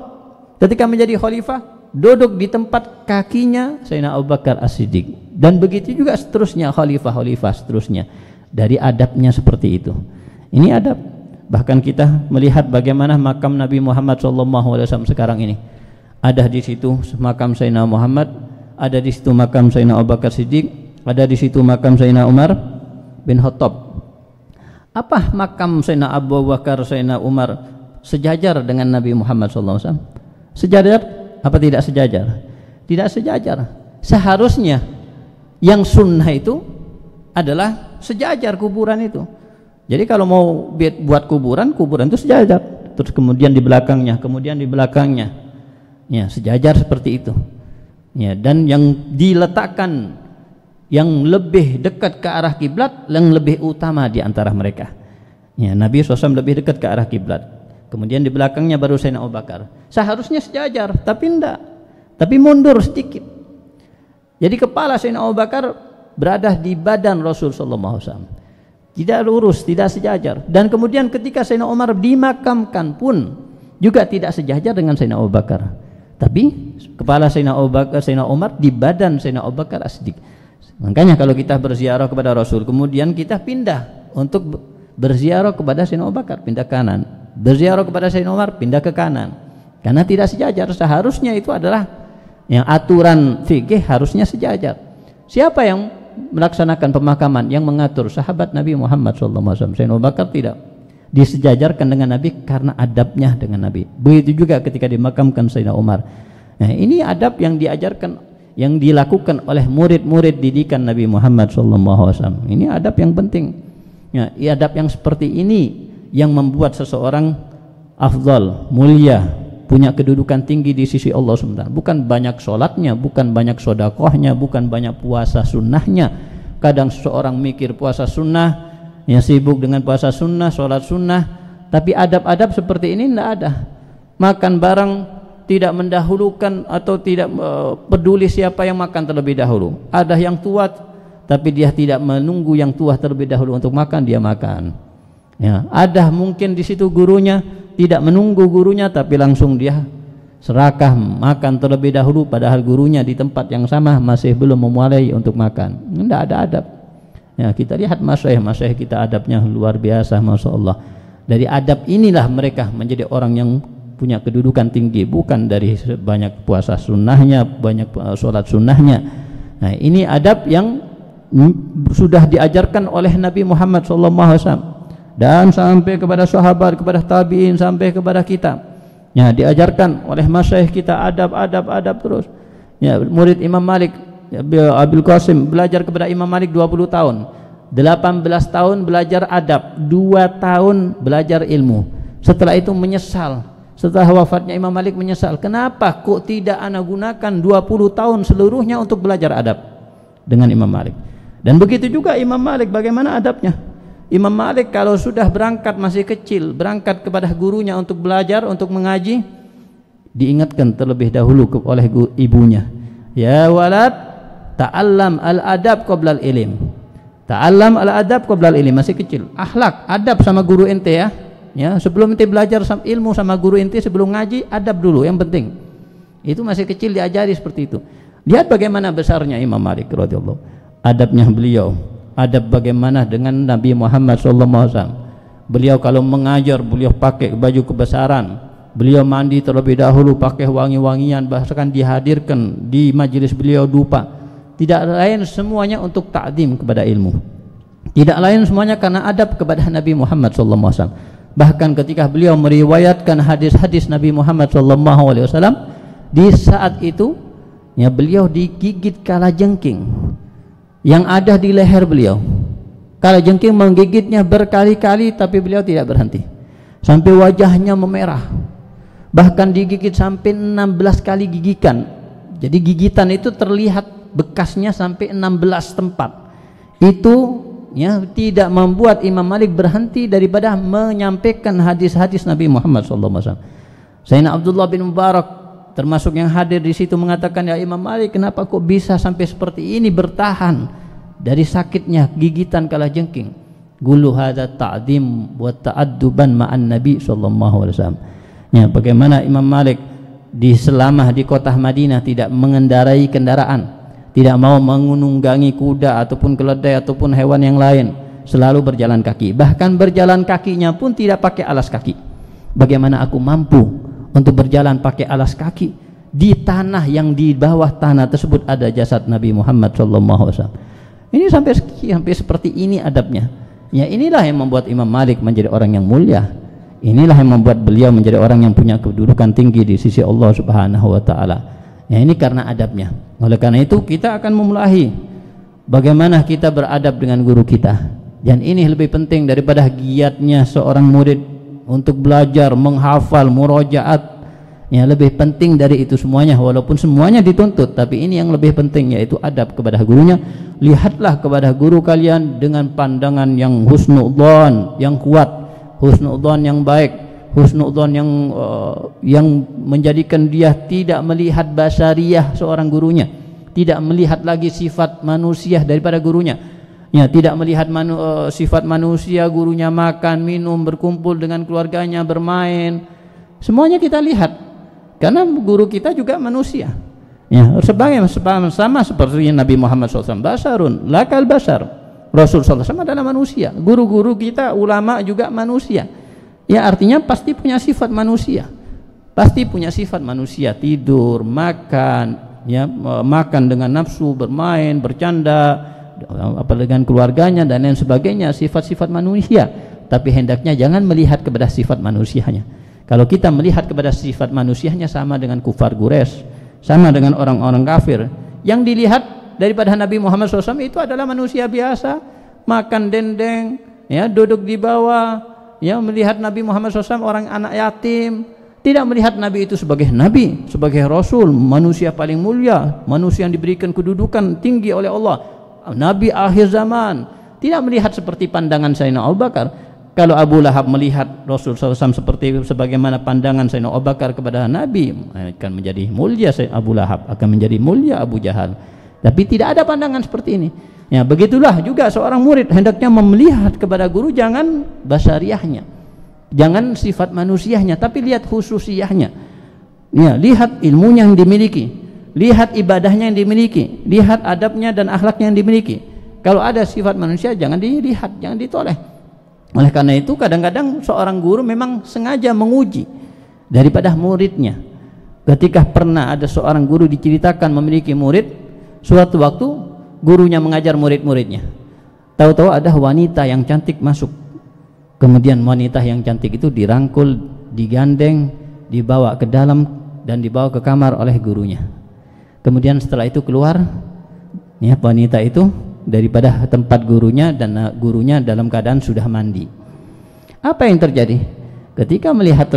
ketika menjadi khalifah, duduk di tempat kakinya Sayyidina Abu Bakar As-Siddiq. Dan begitu juga seterusnya, khalifah-khalifah seterusnya. Dari adabnya seperti itu. Ini adab. Bahkan kita melihat bagaimana makam Nabi Muhammad SAW sekarang ini. Ada di situ makam Sayyidina Muhammad, ada di situ makam Sayyidina Abu Bakar Siddiq, ada di situ makam Sayyidina Umar bin Khattab. Apa makam Sayyidina Abu Bakar, Sayyidina Umar sejajar dengan Nabi Muhammad SAW? Sejajar apa tidak sejajar? Tidak sejajar. Seharusnya yang sunnah itu adalah sejajar kuburan itu. Jadi kalau mau buat kuburan itu sejajar. Terus kemudian di belakangnya, ya sejajar seperti itu. Ya, dan yang diletakkan yang lebih dekat ke arah kiblat, yang lebih utama di antara mereka. Ya, Nabi SAW lebih dekat ke arah kiblat. Kemudian di belakangnya baru Sayyidina Abu Bakar. Seharusnya sejajar, tapi enggak. Tapi mundur sedikit. Jadi kepala Sayyidina Abu Bakar berada di badan Rasul sallallahu alaihi wasallam. Tidak lurus, tidak sejajar. Dan kemudian ketika Sayyidina Umar dimakamkan pun juga tidak sejajar dengan Sayyidina Abu Bakar. Tapi kepala Sayyidina Abu Bakar, Sayyidina Umar di badan Sayyidina Abu Bakar As-Siddiq. Makanya kalau kita berziarah kepada Rasul, kemudian kita pindah untuk berziarah kepada Sayyidina Abu Bakar, pindah kanan. Berziarah kepada Sayyidina Umar, pindah ke kanan. Karena tidak sejajar. Seharusnya itu adalah yang aturan fikih, harusnya sejajar. Siapa yang melaksanakan pemakaman, yang mengatur? Sahabat Nabi Muhammad SAW. Sayyidina Abu Bakar tidak disejajarkan dengan Nabi karena adabnya dengan Nabi. Begitu juga ketika dimakamkan Sayyidina Umar. Nah, ini adab yang diajarkan, yang dilakukan oleh murid-murid didikan Nabi Muhammad SAW. Ini adab yang penting. Ya, adab yang seperti ini yang membuat seseorang afdal, mulia, punya kedudukan tinggi di sisi Allah SWT. Bukan banyak sholatnya, bukan banyak sodakohnya, bukan banyak puasa sunnahnya. Kadang seseorang mikir puasa sunnah, ya sibuk dengan puasa sunnah, sholat sunnah, tapi adab-adab seperti ini tidak ada. Makan barang tidak mendahulukan atau tidak peduli siapa yang makan terlebih dahulu. Ada yang tua, tapi dia tidak menunggu yang tua terlebih dahulu untuk makan, dia makan. Ya, ada mungkin di situ gurunya tidak menunggu gurunya, tapi langsung dia serakah makan terlebih dahulu, padahal gurunya di tempat yang sama masih belum memulai untuk makan. Tidak ada adab. Ya, kita lihat masyayikh kita adabnya luar biasa, masya Allah. Dari adab inilah mereka menjadi orang yang punya kedudukan tinggi, bukan dari banyak puasa sunnahnya, banyak sholat sunnahnya. Nah, ini adab yang sudah diajarkan oleh Nabi Muhammad SAW dan sampai kepada sahabat, kepada tabi'in, sampai kepada kita. Ya, diajarkan oleh masyayikh kita adab terus. Ya, murid Imam Malik, Abil Qasim belajar kepada Imam Malik 20 tahun. 18 tahun belajar adab, 2 tahun belajar ilmu. Setelah itu menyesal. Setelah wafatnya Imam Malik menyesal. Kenapa kok tidak ana gunakan 20 tahun seluruhnya untuk belajar adab dengan Imam Malik? Dan begitu juga Imam Malik, bagaimana adabnya? Imam Malik kalau sudah berangkat masih kecil, berangkat kepada gurunya untuk belajar, untuk mengaji, diingatkan terlebih dahulu oleh ibunya, ya walad, ta'allam al-adab qabla al-ilm. Ta'allam al-adab qabla al-ilm. Masih kecil, akhlak, adab sama guru ente ya. Ya, sebelum ente belajar ilmu sama guru ente, sebelum ngaji, adab dulu yang penting. Itu masih kecil diajari seperti itu. Lihat bagaimana besarnya Imam Malik radhiyallahu. Adabnya beliau, adab bagaimana dengan Nabi Muhammad SAW. Beliau kalau mengajar, beliau pakai baju kebesaran, beliau mandi terlebih dahulu pakai wangi-wangian, bahkan dihadirkan di majelis beliau dupa. Tidak lain semuanya untuk ta'zim kepada ilmu, tidak lain semuanya karena adab kepada Nabi Muhammad SAW. Bahkan ketika beliau meriwayatkan hadis-hadis Nabi Muhammad SAW, di saat itu ya beliau digigit kalajengking yang ada di leher beliau. Kalajengking menggigitnya berkali-kali, tapi beliau tidak berhenti sampai wajahnya memerah. Bahkan digigit sampai 16 kali gigitan. Jadi gigitan itu terlihat bekasnya sampai 16 tempat. Itu ya tidak membuat Imam Malik berhenti daripada menyampaikan hadis-hadis Nabi Muhammad SAW. Sayyidina Abdullah bin Mubarak termasuk yang hadir di situ mengatakan, ya Imam Malik, kenapa kok bisa sampai seperti ini bertahan dari sakitnya gigitan kalajengking? Gulu hadza ta'zim wa ta'adduban ma'an Nabi sallallahu alaihi wasallam. Ya, bagaimana Imam Malik selama di kota Madinah tidak mengendarai kendaraan, tidak mau menunggangi kuda ataupun keledai ataupun hewan yang lain, selalu berjalan kaki. Bahkan berjalan kakinya pun tidak pakai alas kaki. Bagaimana aku mampu untuk berjalan pakai alas kaki di tanah yang di bawah tanah tersebut ada jasad Nabi Muhammad SAW. Ini sampai seperti ini adabnya. Ya, inilah yang membuat Imam Malik menjadi orang yang mulia. Inilah yang membuat beliau menjadi orang yang punya kedudukan tinggi di sisi Allah Subhanahu wa taala. Ya, ini karena adabnya. Oleh karena itu kita akan memulai bagaimana kita beradab dengan guru kita. Dan ini lebih penting daripada giatnya seorang murid untuk belajar, menghafal, murojaat. Ya, lebih penting dari itu semuanya, walaupun semuanya dituntut, tapi ini yang lebih penting, yaitu adab kepada gurunya. Lihatlah kepada guru kalian dengan pandangan yang husnudzon, yang kuat, husnudzon yang baik, husnudzon yang menjadikan dia tidak melihat basariyah seorang gurunya, tidak melihat lagi sifat manusia daripada gurunya. Ya, tidak melihat sifat manusia, gurunya makan, minum, berkumpul dengan keluarganya, bermain. Semuanya kita lihat. Karena guru kita juga manusia. Ya, sama seperti Nabi Muhammad SAW, basarun lakal basar. Rasul SAW adalah manusia. Guru-guru kita, ulama juga manusia. Ya, artinya pasti punya sifat manusia. Pasti punya sifat manusia, tidur, makan, ya, makan dengan nafsu, bermain, bercanda, apa dengan keluarganya dan lain sebagainya, sifat-sifat manusia. Tapi hendaknya jangan melihat kepada sifat manusianya. Kalau kita melihat kepada sifat manusianya, sama dengan kufar Quraisy, sama dengan orang-orang kafir. Yang dilihat daripada Nabi Muhammad SAW itu adalah manusia biasa, makan dendeng, ya, duduk di bawah, ya, melihat Nabi Muhammad SAW orang anak yatim. Tidak melihat Nabi itu sebagai Nabi, sebagai Rasul, manusia paling mulia, manusia yang diberikan kedudukan tinggi oleh Allah, Nabi akhir zaman. Tidak melihat seperti pandangan Sayyidina Abu Bakar. Kalau Abu Lahab melihat Rasul SAW seperti sebagaimana pandangan Sayyidina Abu Bakar kepada Nabi, akan menjadi mulia Abu Lahab, akan menjadi mulia Abu Jahal. Tapi tidak ada pandangan seperti ini. Ya, begitulah juga seorang murid hendaknya melihat kepada guru, jangan basariahnya, jangan sifat manusianya, tapi lihat khususiyahnya. Ya, lihat ilmunya yang dimiliki, lihat ibadahnya yang dimiliki, lihat adabnya dan akhlaknya yang dimiliki. Kalau ada sifat manusia jangan dilihat, jangan ditoleh. Oleh karena itu kadang-kadang seorang guru memang sengaja menguji daripada muridnya. Ketika pernah ada seorang guru diceritakan memiliki murid, suatu waktu gurunya mengajar murid-muridnya, tahu-tahu ada wanita yang cantik masuk. Kemudian wanita yang cantik itu dirangkul, digandeng, dibawa ke dalam dan dibawa ke kamar oleh gurunya. Kemudian setelah itu keluar ya, wanita itu daripada tempat gurunya, dan gurunya dalam keadaan sudah mandi. Apa yang terjadi? Ketika melihat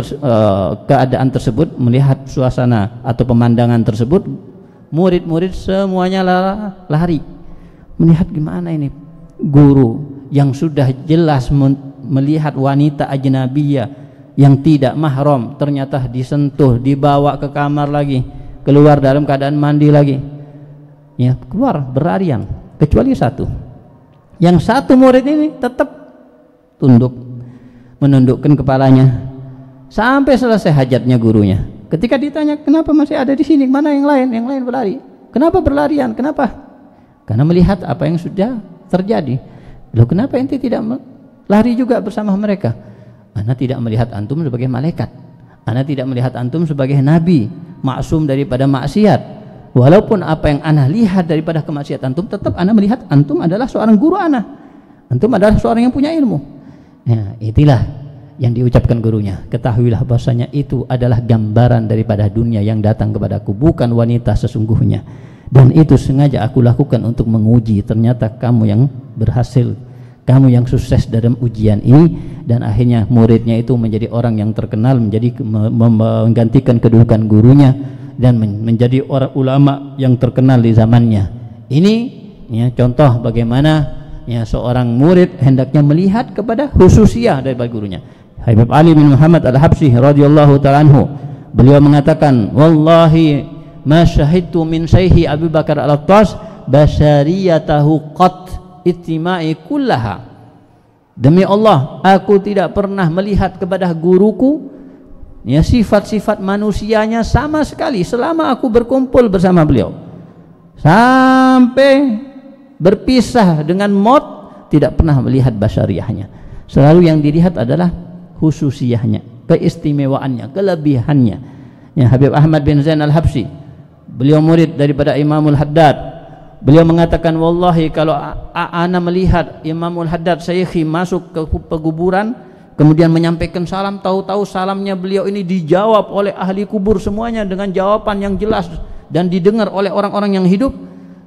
keadaan tersebut, melihat suasana atau pemandangan tersebut, murid-murid semuanya lari. Melihat gimana ini guru yang sudah jelas melihat wanita ajnabiyah yang tidak mahram ternyata disentuh, dibawa ke kamar lagi, keluar dalam keadaan mandi lagi. Ya, keluar berlarian, kecuali satu. Yang satu murid ini tetap tunduk, menundukkan kepalanya sampai selesai hajatnya gurunya. Ketika ditanya, kenapa masih ada di sini, mana yang lain? Yang lain berlari. Kenapa berlarian? Kenapa? Karena melihat apa yang sudah terjadi. Loh, kenapa ente tidak lari juga bersama mereka? Ana tidak melihat antum sebagai malaikat, ana tidak melihat antum sebagai nabi maksum daripada maksiat. Walaupun apa yang ana lihat daripada kemaksiatan antum, tetap ana melihat antum adalah seorang guru ana, antum adalah seorang yang punya ilmu. Ya, itulah yang diucapkan gurunya. Ketahuilah bahasanya itu adalah gambaran daripada dunia yang datang kepadaku, bukan wanita sesungguhnya. Dan itu sengaja aku lakukan untuk menguji. Ternyata kamu yang berhasil, kamu yang sukses dalam ujian ini. Dan akhirnya muridnya itu menjadi orang yang terkenal, menjadi menggantikan kedudukan gurunya dan menjadi orang ulama yang terkenal di zamannya. Ini ya, contoh bagaimana ya, seorang murid hendaknya melihat kepada khususiyah daripada gurunya. Habib Ali bin Muhammad Al-Habsyi radhiyallahu ta'ala anhu, beliau mengatakan, wallahi ma syahidtu min syaihi Abu Bakar Al-Attas basyariyatahu qat ittima'i kullaha. Demi Allah, aku tidak pernah melihat kepada guruku ya, sifat-sifat manusianya sama sekali selama aku berkumpul bersama beliau. Sampai berpisah dengan maut, tidak pernah melihat basyariyahnya. Selalu yang dilihat adalah khususiyahnya, keistimewaannya, kelebihannya. Ya, Habib Ahmad bin Zain Al-Habsyi, beliau murid daripada Imamul Haddad. Beliau mengatakan, wallahi kalau ana melihat Imamul Haddad Syekhi masuk ke pekuburan kemudian menyampaikan salam, tahu-tahu salamnya beliau ini dijawab oleh ahli kubur semuanya dengan jawaban yang jelas dan didengar oleh orang-orang yang hidup,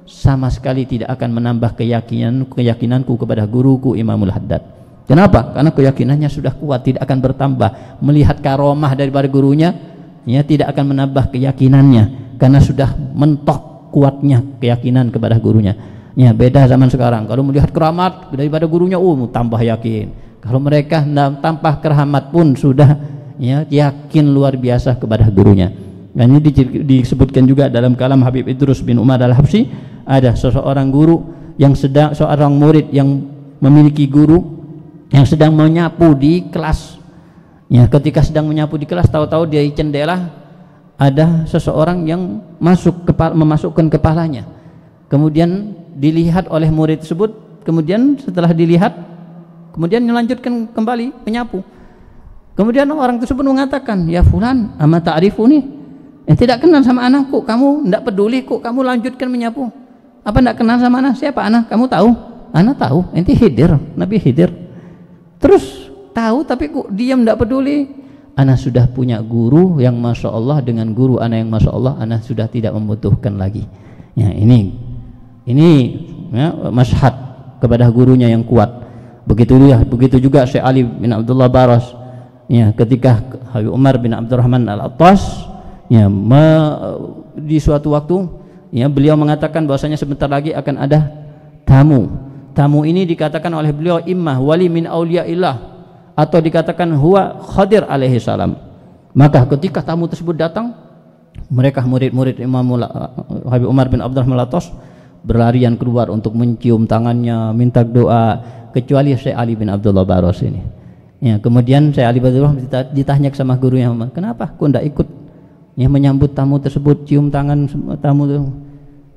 sama sekali tidak akan menambah keyakinanku kepada guruku Imamul Haddad. Kenapa? Karena keyakinannya sudah kuat, tidak akan bertambah. Melihat karomah daripada gurunya ya, tidak akan menambah keyakinannya karena sudah mentok kuatnya keyakinan kepada gurunya. Ya, beda zaman sekarang. Kalau melihat keramat daripada gurunya, tambah yakin. Kalau mereka tanpa keramat pun sudah ya, yakin luar biasa kepada gurunya. Dan ini disebutkan juga dalam kalam Habib Idrus bin Umar Al-Habsyi, ada seseorang guru yang sedang, seorang murid yang memiliki guru yang sedang menyapu di kelas. Ya, ketika sedang menyapu di kelas, tahu-tahu dari jendela ada seseorang yang memasukkan kepalanya, kemudian dilihat oleh murid tersebut, kemudian setelah dilihat kemudian melanjutkan kembali menyapu. Kemudian orang tersebut mengatakan, ya fulan, ama ta'rifuni, tidak kenal sama anakku, kamu tidak peduli kok, kamu lanjutkan menyapu. Apa tidak kenal sama anak? Siapa anak? Kamu tahu? Anak tahu, ente Khidir, Nabi Khidir. Terus tahu tapi kok diam, tidak peduli. Ana sudah punya guru yang masya Allah, dengan guru ana yang masya Allah, ana sudah tidak membutuhkan lagi. Ya, ini ya, masyhad kepada gurunya yang kuat. Begitu juga Syekh Ali bin Abdullah Baras. Ya, ketika Habib Umar bin Abdurrahman Al-Attas ya, di suatu waktu ya, beliau mengatakan bahwasanya sebentar lagi akan ada tamu. Tamu ini dikatakan oleh beliau imma wali min auliyaillah, atau dikatakan huwa Khadir alaihi salam. Maka ketika tamu tersebut datang, mereka murid-murid Imam Habib Umar bin Abdurrahman Al-Attas berlarian keluar untuk mencium tangannya, minta doa, kecuali Syekh Ali bin Abdullah Baras ini. Ya, kemudian Syekh Ali bin Abdullah ditanya sama gurunya, kenapa kok tidak ikut ya, menyambut tamu tersebut, cium tangan tamu itu.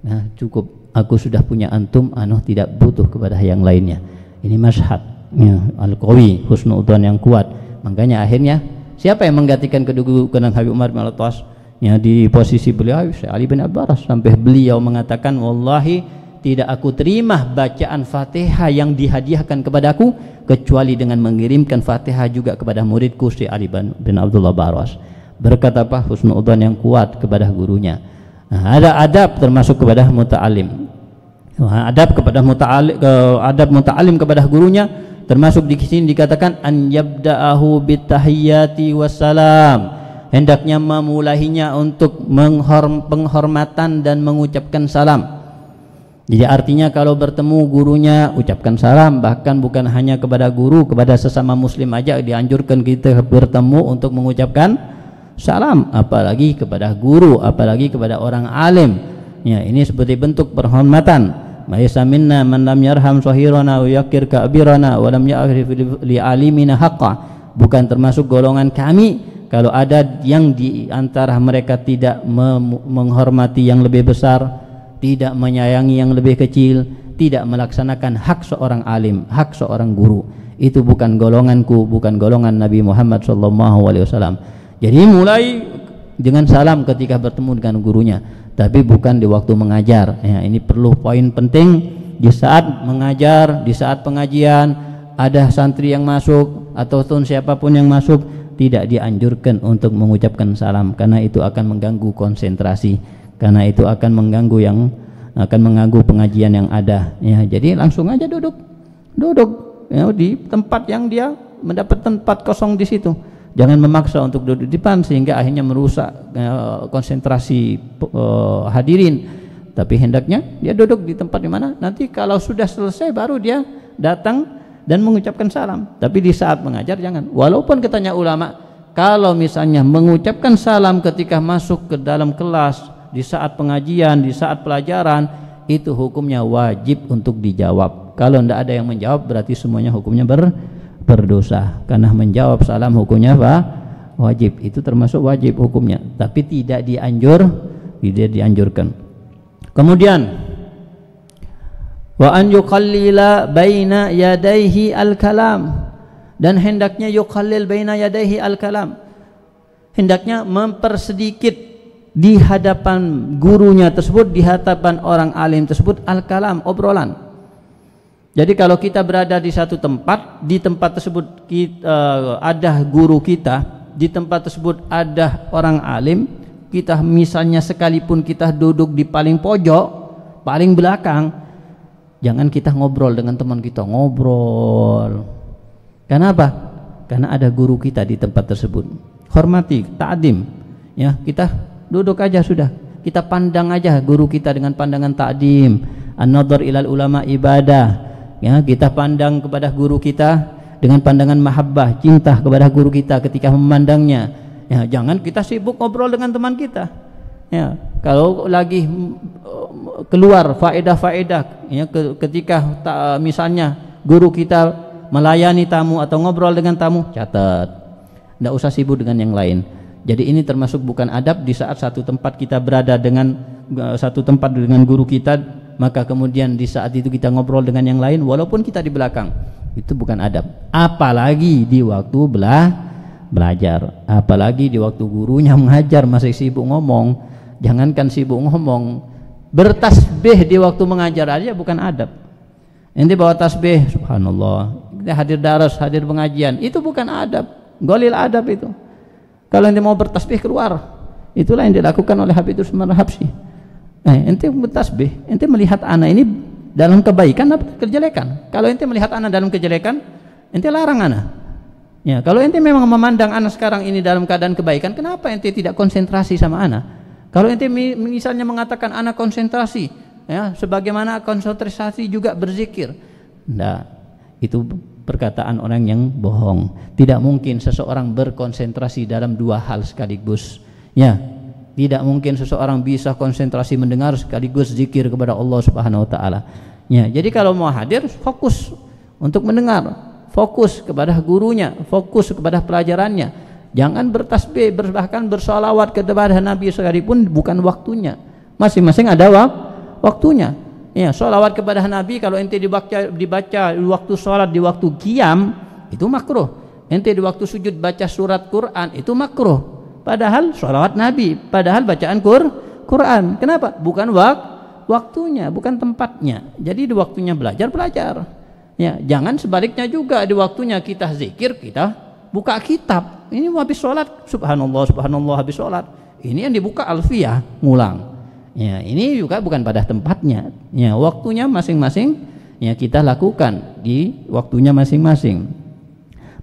Nah, cukup, aku sudah punya antum, tidak butuh kepada yang lainnya. Ini mazhab ya, al-qawi, husnudzon yang kuat. Makanya akhirnya siapa yang menggantikan kedudukan Habib Umar bin Al-Khattab ya, di posisi beliau? Ali bin Abbas, sampai beliau mengatakan, wallahi tidak aku terima bacaan Fatihah yang dihadiahkan kepadaku kecuali dengan mengirimkan Fatihah juga kepada muridku si Ali bin Abdullah Barwas. Berkata apa? Husnudzon yang kuat kepada gurunya. Nah, ada adab termasuk kepada muta'alim. Adab kepada adab muta'alim kepada gurunya termasuk di sini dikatakan an yabda'ahu bitahiyyati wassalam. Hendaknya memulainya untuk penghormatan dan mengucapkan salam. Jadi artinya kalau bertemu gurunya ucapkan salam, bahkan bukan hanya kepada guru, kepada sesama muslim aja dianjurkan kita bertemu untuk mengucapkan salam, apalagi kepada guru, apalagi kepada orang alim. Ya, ini seperti bentuk penghormatan. Maysa minna man lam yarham sahirana wa yakir kabirana wa lam ya'rif li alimina haqqa. Bukan termasuk golongan kami kalau ada yang di antara mereka tidak menghormati yang lebih besar, tidak menyayangi yang lebih kecil, tidak melaksanakan hak seorang alim, hak seorang guru. Itu bukan golonganku, bukan golongan Nabi Muhammad SAW. Jadi mulai dengan salam ketika bertemu dengan gurunya, tapi bukan di waktu mengajar. Ya, ini perlu poin penting. Di saat mengajar, di saat pengajian, ada santri yang masuk ataupun siapapun yang masuk, tidak dianjurkan untuk mengucapkan salam, karena itu akan mengganggu konsentrasi. Karena itu akan mengganggu pengajian yang ada. Ya, jadi langsung aja duduk ya, di tempat yang dia mendapat tempat kosong di situ. Jangan memaksa untuk duduk di depan sehingga akhirnya merusak konsentrasi hadirin. Tapi hendaknya dia duduk di tempat di mana nanti kalau sudah selesai baru dia datang dan mengucapkan salam. Tapi di saat mengajar jangan. Walaupun katanya ulama, kalau misalnya mengucapkan salam ketika masuk ke dalam kelas, di saat pengajian, di saat pelajaran, itu hukumnya wajib untuk dijawab. Kalau tidak ada yang menjawab berarti semuanya hukumnya berdosa, karena menjawab salam hukumnya wajib. Itu termasuk wajib hukumnya, tapi tidak dianjurkan. Kemudian wa an yuqallila baina yadayhi al-kalam, dan hendaknya yuqallil baina yadayhi al-kalam, hendaknya mempersedikit di hadapan gurunya tersebut, di hadapan orang alim tersebut al-kalam, obrolan. Jadi kalau kita berada di satu tempat, di tempat tersebut ada guru kita, di tempat tersebut ada orang alim, kita misalnya sekalipun kita duduk di paling pojok, paling belakang, jangan kita ngobrol dengan teman kita, ngobrol. Kenapa? Karena ada guru kita di tempat tersebut. Hormati, ta'dim. Ya, kita duduk aja sudah, kita pandang aja guru kita dengan pandangan ta'dim. An-nadhar ilal ulama ibadah. Ya, kita pandang kepada guru kita dengan pandangan mahabbah, cinta kepada guru kita ketika memandangnya. Ya, jangan kita sibuk ngobrol dengan teman kita. Ya, kalau lagi keluar faedah-faedah, ya, ketika misalnya guru kita melayani tamu atau ngobrol dengan tamu, catat. Tidak usah sibuk dengan yang lain. Jadi ini termasuk bukan adab di saat satu tempat kita berada dengan satu tempat dengan guru kita, maka kemudian di saat itu kita ngobrol dengan yang lain walaupun kita di belakang. Itu bukan adab. Apalagi di waktu belajar, apalagi di waktu gurunya mengajar masih sibuk ngomong. Jangankan sibuk ngomong, bertasbih di waktu mengajar aja bukan adab. Ente bawa tasbih, subhanallah, kita hadir daras, hadir pengajian, itu bukan adab, golil adab itu. Kalau ente mau bertasbih keluar, itulah yang dilakukan oleh Habib Usman Habsyi. Ente bertasbih, ente melihat anak ini dalam kebaikan atau kejelekan. Kalau ente melihat anak dalam kejelekan, ente larang anak. Ya, kalau ente memang memandang anak sekarang ini dalam keadaan kebaikan, kenapa ente tidak konsentrasi sama anak? Kalau ente misalnya mengatakan anak konsentrasi, ya, sebagaimana konsentrasi juga berzikir, nah, itu perkataan orang yang bohong. Tidak mungkin seseorang berkonsentrasi dalam dua hal sekaligus. Ya, tidak mungkin seseorang bisa konsentrasi mendengar sekaligus zikir kepada Allah Subhanahu wa taala. Ya, jadi kalau mau hadir fokus untuk mendengar, fokus kepada gurunya, fokus kepada pelajarannya. Jangan bertasbih, bahkan bersolawat kepada Nabi sekalipun bukan waktunya. Masing-masing ada waktunya. Ya, solawat kepada Nabi kalau ente dibaca di waktu sholat, di waktu qiyam itu makruh. Ente di waktu sujud baca surat Quran itu makruh. Padahal solawat Nabi, padahal bacaan Quran. Kenapa? Bukan waktunya, bukan tempatnya. Jadi di waktunya belajar. Ya, jangan sebaliknya juga, di waktunya kita zikir, kita buka kitab. Ini habis sholat, subhanallah habis sholat. Ini yang dibuka alfiyah, ngulang. Ya, ini juga bukan pada tempatnya. Ya, waktunya masing-masing ya kita lakukan di waktunya masing-masing.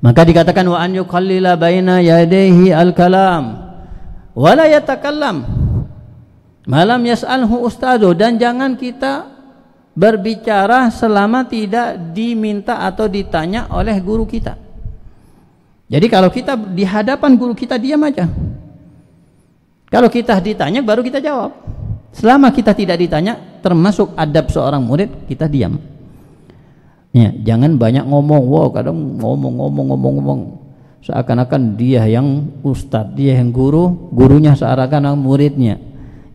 Maka dikatakan wa an yuqallila baina yadayhi al-kalam wa la yatakallam malam yas'alhu ustadu, dan jangan kita berbicara selama tidak diminta atau ditanya oleh guru kita. Jadi kalau kita di hadapan guru kita diam aja. Kalau kita ditanya baru kita jawab. Selama kita tidak ditanya, termasuk adab seorang murid, kita diam. Ya, jangan banyak ngomong. Wow, kadang ngomong. Seakan-akan dia yang ustadz, dia yang guru, gurunya seakan-akan muridnya.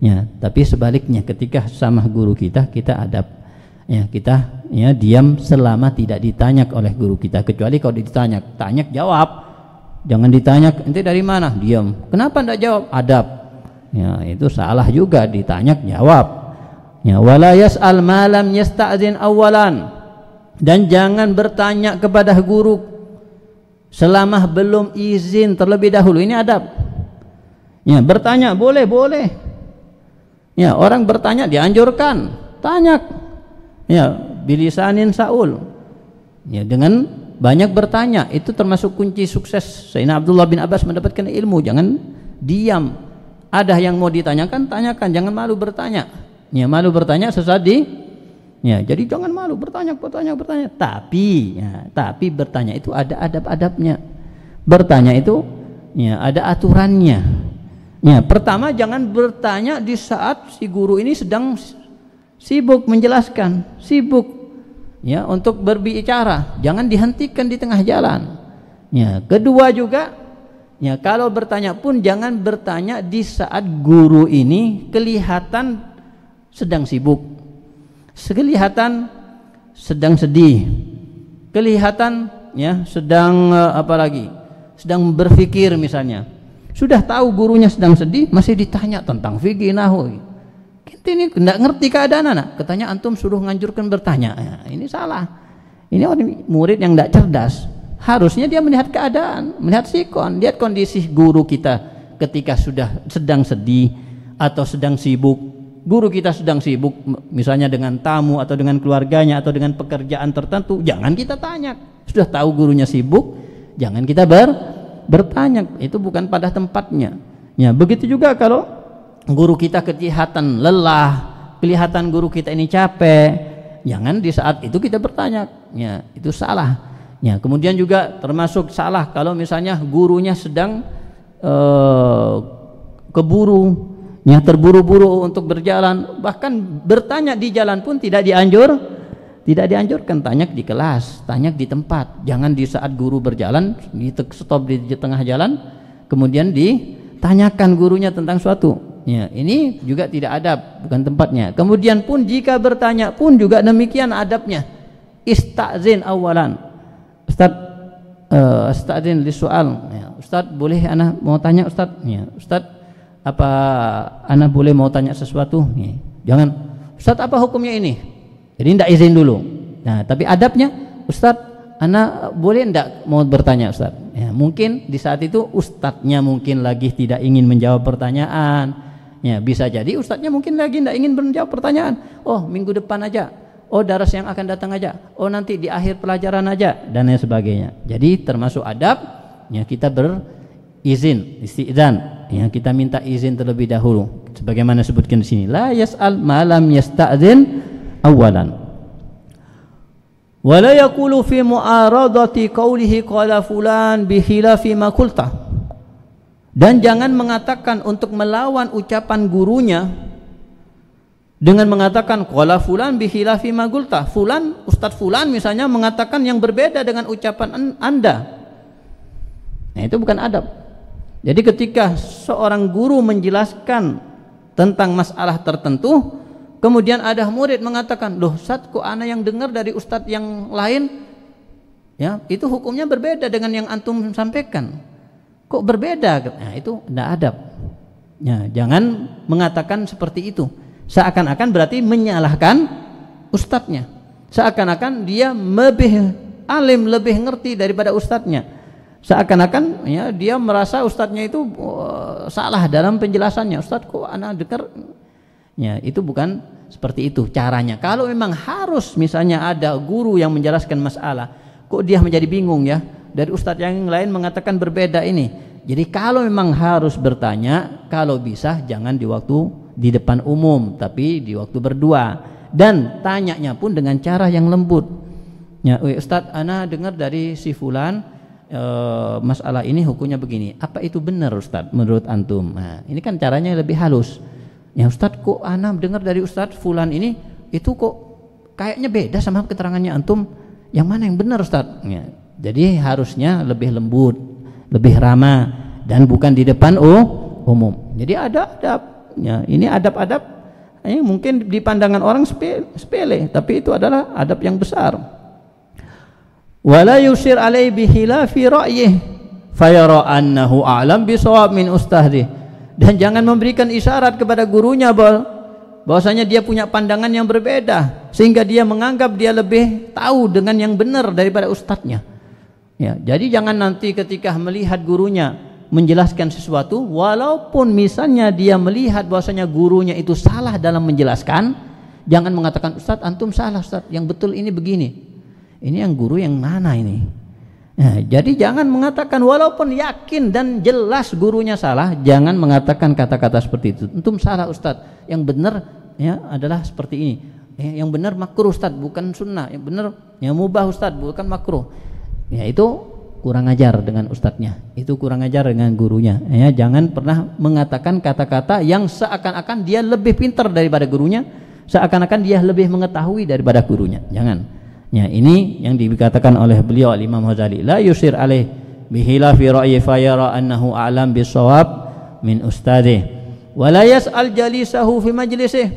Ya, tapi sebaliknya ketika sama guru kita adab. Ya, kita ya diam selama tidak ditanya oleh guru kita. Kecuali kalau ditanya, tanya jawab. Jangan ditanya ente dari mana, diam. Kenapa enggak jawab? Adab. Ya, itu salah juga, ditanya jawab. Ya, wala yas'al ma lam yasta'zin awalan, dan jangan bertanya kepada guru selama belum izin terlebih dahulu. Ini adab. Ya, bertanya boleh. Ya, orang bertanya dianjurkan, tanya. Ya, bilisanin saul. Ya, dengan banyak bertanya, itu termasuk kunci sukses Sayyidina Abdullah bin Abbas mendapatkan ilmu. Jangan diam. Ada yang mau ditanyakan, tanyakan. Jangan malu bertanya. Ya, malu bertanya sesat ya, jadi jangan malu bertanya. Tapi bertanya itu ada adab-adabnya. Bertanya itu ya ada aturannya. Ya, pertama jangan bertanya di saat si guru ini sedang sibuk menjelaskan, ya untuk berbicara, jangan dihentikan di tengah jalan. Ya, kedua juga ya kalau bertanya pun jangan bertanya di saat guru ini kelihatan sedang sibuk, kelihatan sedang sedih, kelihatan ya sedang sedang berpikir misalnya. Sudah tahu gurunya sedang sedih, masih ditanya tentang fikih nahwu. Kita ini tidak ngerti keadaan anak. Katanya antum suruh nganjurkan bertanya. Ya, ini salah. Ini orang murid yang tidak cerdas. Harusnya dia melihat keadaan, melihat sikon, lihat kondisi guru kita ketika sudah sedang sedih atau sedang sibuk. Guru kita sedang sibuk, misalnya dengan tamu atau dengan keluarganya atau dengan pekerjaan tertentu. Jangan kita tanya. Sudah tahu gurunya sibuk, jangan kita bertanya. Itu bukan pada tempatnya. Ya, begitu juga kalau guru kita kelihatan lelah, kelihatan guru kita ini capek, jangan di saat itu kita bertanya. Ya, itu salah. Ya, kemudian juga termasuk salah kalau misalnya gurunya sedang keburu, ya terburu-buru untuk berjalan, bahkan bertanya di jalan pun tidak dianjurkan. Tanya di kelas, tanya di tempat. Jangan di saat guru berjalan, di stop di tengah jalan, kemudian ditanyakan gurunya tentang suatu. Ya, ini juga tidak adab, bukan tempatnya. Kemudian pun jika bertanya pun juga demikian adabnya. Istazin awalan. Ustaz, istazin li soal. Ya, Ustaz boleh ana mau tanya Ustaz? Ya, Ustaz apa ana boleh mau tanya sesuatu? Ya, jangan Ustaz apa hukumnya ini? Jadi tidak izin dulu. Nah, tapi adabnya Ustaz, ana boleh tidak mau bertanya Ustaz? Ya, mungkin di saat itu ustadznya mungkin lagi tidak ingin menjawab pertanyaan. Ya, bisa jadi ustadznya mungkin lagi tidak ingin menjawab pertanyaan. Oh, minggu depan aja. Oh, daras yang akan datang aja. Oh, nanti di akhir pelajaran aja dan lain sebagainya. Jadi termasuk adab ya kita berizin, istidzan. Ya, kita minta izin terlebih dahulu. Sebagaimana disebutkan di sini, la yas'al ma lam yasta'zin awalan. Wala yaqulu fi mu'aradati qawlihi qala fulan bi khilafi ma qulta. Dan jangan mengatakan untuk melawan ucapan gurunya dengan mengatakan qala fulan bi khilafi ma qulta. Fulan, Ustaz fulan misalnya mengatakan yang berbeda dengan ucapan Anda. Nah, itu bukan adab. Jadi ketika seorang guru menjelaskan tentang masalah tertentu, kemudian ada murid mengatakan, loh Ustaz, kok ana yang dengar dari ustadz yang lain, ya itu hukumnya berbeda dengan yang antum sampaikan. Kok berbeda? Nah, itu tidak adab. Ya, jangan mengatakan seperti itu. Seakan-akan berarti menyalahkan ustadznya. Seakan-akan dia lebih alim, lebih ngerti daripada ustadznya. Seakan-akan ya dia merasa ustadznya itu salah dalam penjelasannya. Ustadz, kok ana dengar? Ya, itu bukan seperti itu caranya. Kalau memang harus misalnya ada guru yang menjelaskan masalah, kok dia menjadi bingung ya, dari ustadz yang lain mengatakan berbeda ini. Jadi kalau memang harus bertanya, kalau bisa jangan di waktu di depan umum, tapi di waktu berdua, dan tanyanya pun dengan cara yang lembut. Ya, Ustadz, ana dengar dari si fulan masalah ini hukumnya begini, apa itu benar Ustadz menurut antum? Nah, ini kan caranya lebih halus. Ya Ustadz, kok ana dengar dari Ustadz fulan ini itu kok kayaknya beda sama keterangannya antum, yang mana yang benar Ustadz? Ya, jadi harusnya lebih lembut, lebih ramah, dan bukan di depan umum. Jadi ada adab. Ya, ini adab-adab mungkin di pandangan orang sepele, tapi itu adalah adab yang besar. Wala yusir alaihi bihilafi ra'yih fayara annahu a'lam bisawab min ustadhi. Dan jangan memberikan isyarat kepada gurunya bahwasanya dia punya pandangan yang berbeda sehingga dia menganggap dia lebih tahu dengan yang benar daripada ustadznya. Ya, jadi jangan nanti ketika melihat gurunya menjelaskan sesuatu, walaupun misalnya dia melihat bahwasanya gurunya itu salah dalam menjelaskan, jangan mengatakan Ustadz antum salah Ustadz, yang betul ini begini. Ini yang guru yang mana ini? Nah, jadi jangan mengatakan walaupun yakin dan jelas gurunya salah, jangan mengatakan kata-kata seperti itu. Antum salah Ustadz, yang benar ya adalah seperti ini. Yang benar makruh Ustadz, bukan sunnah. Yang benar yang mubah Ustadz, bukan makruh. Ya itu kurang ajar dengan ustadznya. Itu kurang ajar dengan gurunya. Ya, jangan pernah mengatakan kata-kata yang seakan-akan dia lebih pintar daripada gurunya, seakan-akan dia lebih mengetahui daripada gurunya. Jangan. Ya, ini yang dikatakan oleh beliau Imam Ghazali, la yusir alaih bihilafi ra'yi fayara annahu a'lam bisawab min ustadih wa la yas'al jalisahu fi majlisih.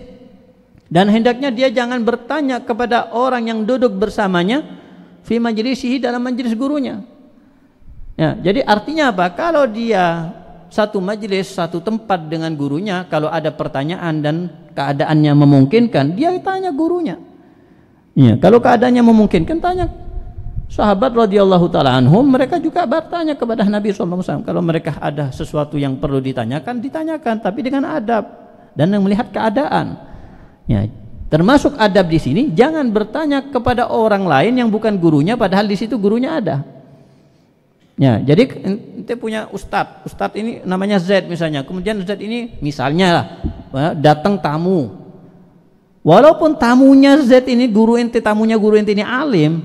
Dan hendaknya dia jangan bertanya kepada orang yang duduk bersamanya fi majlisihi, dalam majelis gurunya. Ya, jadi artinya apa? Kalau dia satu majelis, satu tempat dengan gurunya, kalau ada pertanyaan dan keadaannya memungkinkan, dia tanya gurunya. Ya, kalau keadaannya memungkinkan, tanya. Sahabat radhiyallahu taala anhum, mereka juga bertanya kepada Nabi sallallahu alaihi wasallam. Kalau mereka ada sesuatu yang perlu ditanyakan, ditanyakan, tapi dengan adab dan melihat keadaan. Ya, termasuk adab di sini, jangan bertanya kepada orang lain yang bukan gurunya, padahal di situ gurunya ada. Ya, jadi ente punya ustadz ini namanya Z misalnya, kemudian Z ini misalnya lah datang tamu. Walaupun tamunya Z ini guru ente, tamunya guru ente ini alim,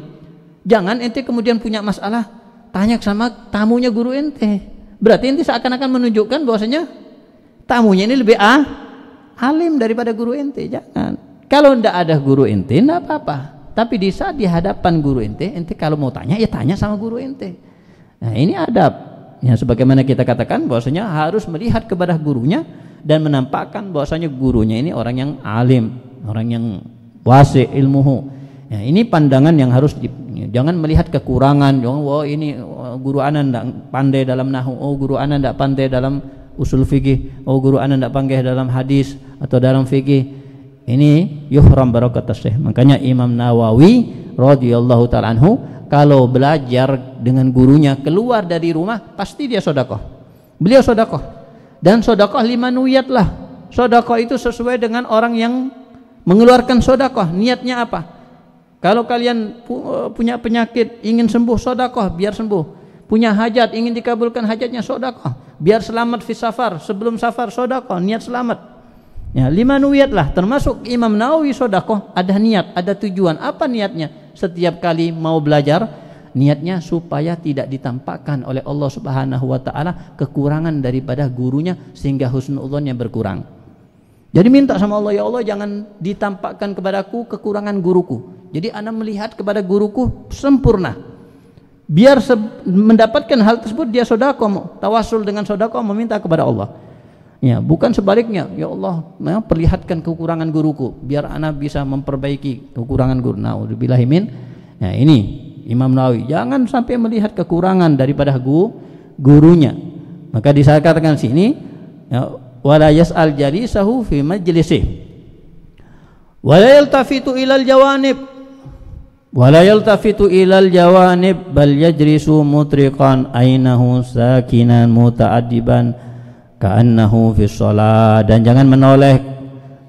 jangan ente kemudian punya masalah tanya sama tamunya guru ente. Berarti ente seakan-akan menunjukkan bahwasanya tamunya ini lebih alim daripada guru ente. Jangan. Kalau ndak ada guru ente ndak apa-apa, tapi di saat di hadapan guru ente kalau mau tanya ya tanya sama guru ente. Nah, ini adab. Ya, sebagaimana kita katakan bahwasanya harus melihat kepada gurunya dan menampakkan bahwasanya gurunya ini orang yang alim, orang yang wasi ilmuhu. Ya, ini pandangan yang harus jangan melihat kekurangan. Wah, ini guru ana ndak pandai dalam nahwu, oh guru ana ndak pandai dalam usul fikih, oh guru ana ndak pandai dalam hadis atau dalam fikih. Ini yuhram barakatus syekh. Makanya Imam Nawawi radhiyallahu taala anhu kalau belajar dengan gurunya keluar dari rumah pasti dia sedekah. Beliau sedekah. Dan sedekah 5 niyat lah. Sedekah itu sesuai dengan orang yang mengeluarkan sedekah. Niatnya apa? Kalau kalian punya penyakit ingin sembuh, sedekah biar sembuh. Punya hajat ingin dikabulkan hajatnya, sedekah biar selamat fi safar, sebelum safar sedekah, niat selamat. Ya, 5 niyat lah. Termasuk Imam Nawawi sedekah ada niat, ada tujuan. Apa niatnya? Setiap kali mau belajar, niatnya supaya tidak ditampakkan oleh Allah Subhanahu wa taala kekurangan daripada gurunya sehingga husnudzonnya berkurang. Jadi minta sama Allah, ya Allah jangan ditampakkan kepadaku kekurangan guruku. Jadi ana melihat kepada guruku sempurna. biar mendapatkan hal tersebut dia sedekah, tawasul dengan sedekah meminta kepada Allah. Ya, bukan sebaliknya. Ya Allah, perlihatkan kekurangan guruku biar anak bisa memperbaiki kekurangan guru. Naudzubillahi min. Nah, ini Imam Nawawi, jangan sampai melihat kekurangan daripada gurunya. Maka disakatakan sini, ya, wala yas'al jalisahu fi majlisih. Wala yaltafitu ilal jawanib. Wala yaltafitu ilal jawanib bal yajlisu mutriqan ainahu sakinan muta'addiban ka'annahu fi shalah. Dan jangan menoleh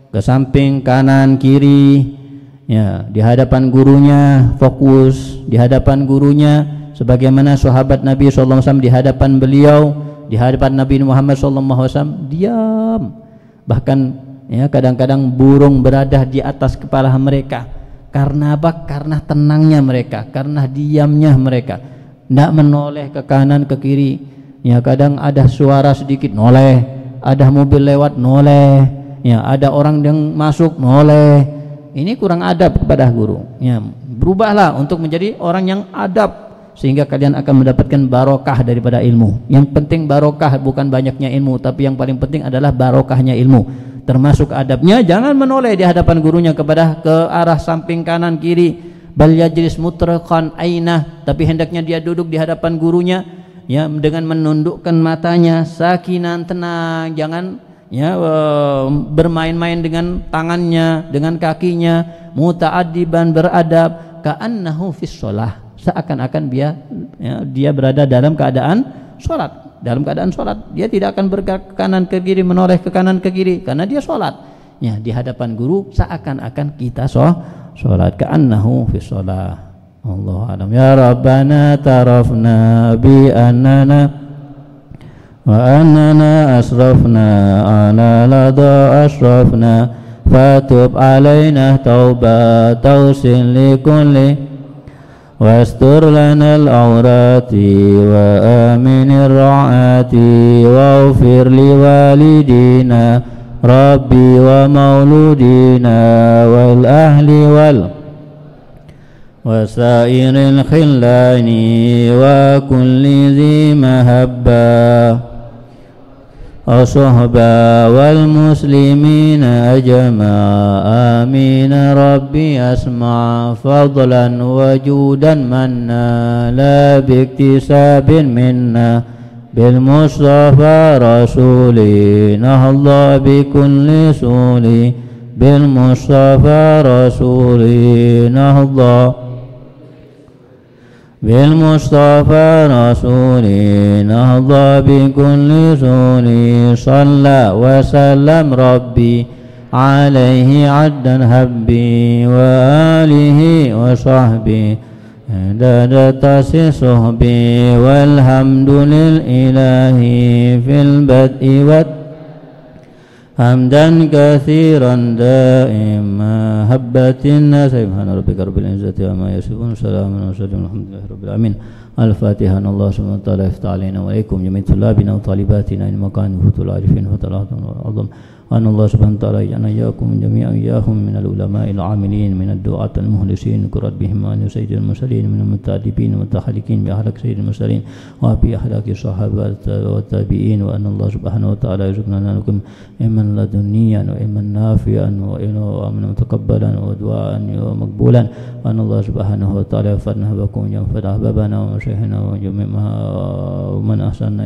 ke samping, kanan, kiri, ya, di hadapan gurunya, fokus di hadapan gurunya sebagaimana sahabat Nabi SAW di hadapan beliau, di hadapan Nabi Muhammad SAW diam. Bahkan ya kadang-kadang burung berada di atas kepala mereka. Karena apa? Karena tenangnya mereka, karena diamnya mereka, tidak menoleh ke kanan ke kiri. Ya, kadang ada suara sedikit noleh, ada mobil lewat noleh, ya, ada orang yang masuk noleh. Ini kurang adab kepada guru. Ya, berubahlah untuk menjadi orang yang adab sehingga kalian akan mendapatkan barokah daripada ilmu. Yang penting barokah, bukan banyaknya ilmu, tapi yang paling penting adalah barokahnya ilmu. Termasuk adabnya jangan menoleh di hadapan gurunya ke arah samping kanan kiri. Bal yajlis mutraqan ainah, tapi hendaknya dia duduk di hadapan gurunya, ya, dengan menundukkan matanya, sakinan, tenang, jangan ya bermain-main dengan tangannya, dengan kakinya, muta'addiban, beradab, ka'annahu fis shalah, seakan-akan dia berada dalam keadaan sholat. Dalam keadaan sholat dia tidak akan bergerak ke kanan ke kiri, menoleh ke kanan ke kiri, karena dia sholat. Ya, di hadapan guru seakan-akan kita sholat, ka'annahu fis shalah. Allah alam. Ya Rabbana tarafna bi annana wa annana asrafna ala lada asrafna fatub alaina taubat tausin li kulli wastur lana al-awrati wa aminir ra'ati wa ufir li walidina rabbi wa mauludina wal ahli wal وسائر الخلان وكل ذي مهبة وصحبة والمسلمين أجمع آمين ربي أسمع فضلا وجودا منا لا باكتساب منا بالمصطفى رسولي نهضى بكل سولي بالمصطفى رسولي نهضى بالمصطفى رسولي نهضى بكل سولي صلى وسلم ربي عليه عدا هبي وآله وصحبه عدد صحبي والحمد للإله في البدء حمدا كثيرا دائما هبت الناس سبحان ربك رب العزة عما يصفون سلام على المرسلين الحمد لله رب العالمين. الفاتحة. الله سبحانه وتعالى يفتح علينا وعليكم جميع طلابنا وطالباتنا إن مكان فتح العارفين فتح العظم أن الله سبحانه وتعالى يجعلنا إياكم جميعا إياهم من العلماء العاملين من الدعاة المخلصين قرت بهم عن سيد المرسلين من المتأدبين والمتحلقين بأخلاق سيد المرسلين وبأخلاق الصحابة والتابعين وأن الله سبحانه وتعالى يرزقنا لكم علما لدنيا وعلما نافعا وعلما متقبلا ودعاء ومقبولا وأن الله سبحانه وتعالى يغفرنا بكم ويغفر أحبابنا ومشايخنا ومن أحسن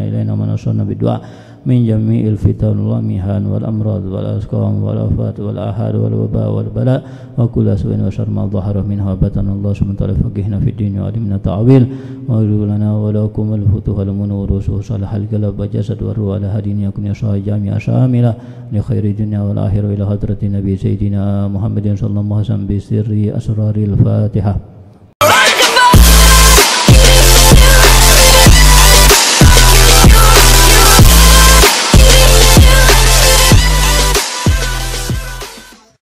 إلينا ومن أحسن بالدعاء من جميع الفتن والمحن والأمراض والأسقام والآفات والآحاد والوباء والبلاء وكل سوء وشر ما ظهر منها وبطن. الله سبحانه وتعالى فقهنا في الدين وعلمنا التأويل ويرزق لنا ولكم الفتوح والمنور وصالح القلب والجسد والروح على هدين يكون يشاء جامعة شاملة لخير الدنيا والآخرة إلى حضرة النبي سيدنا محمد صلى الله عليه وسلم بسر أسرار الفاتحة.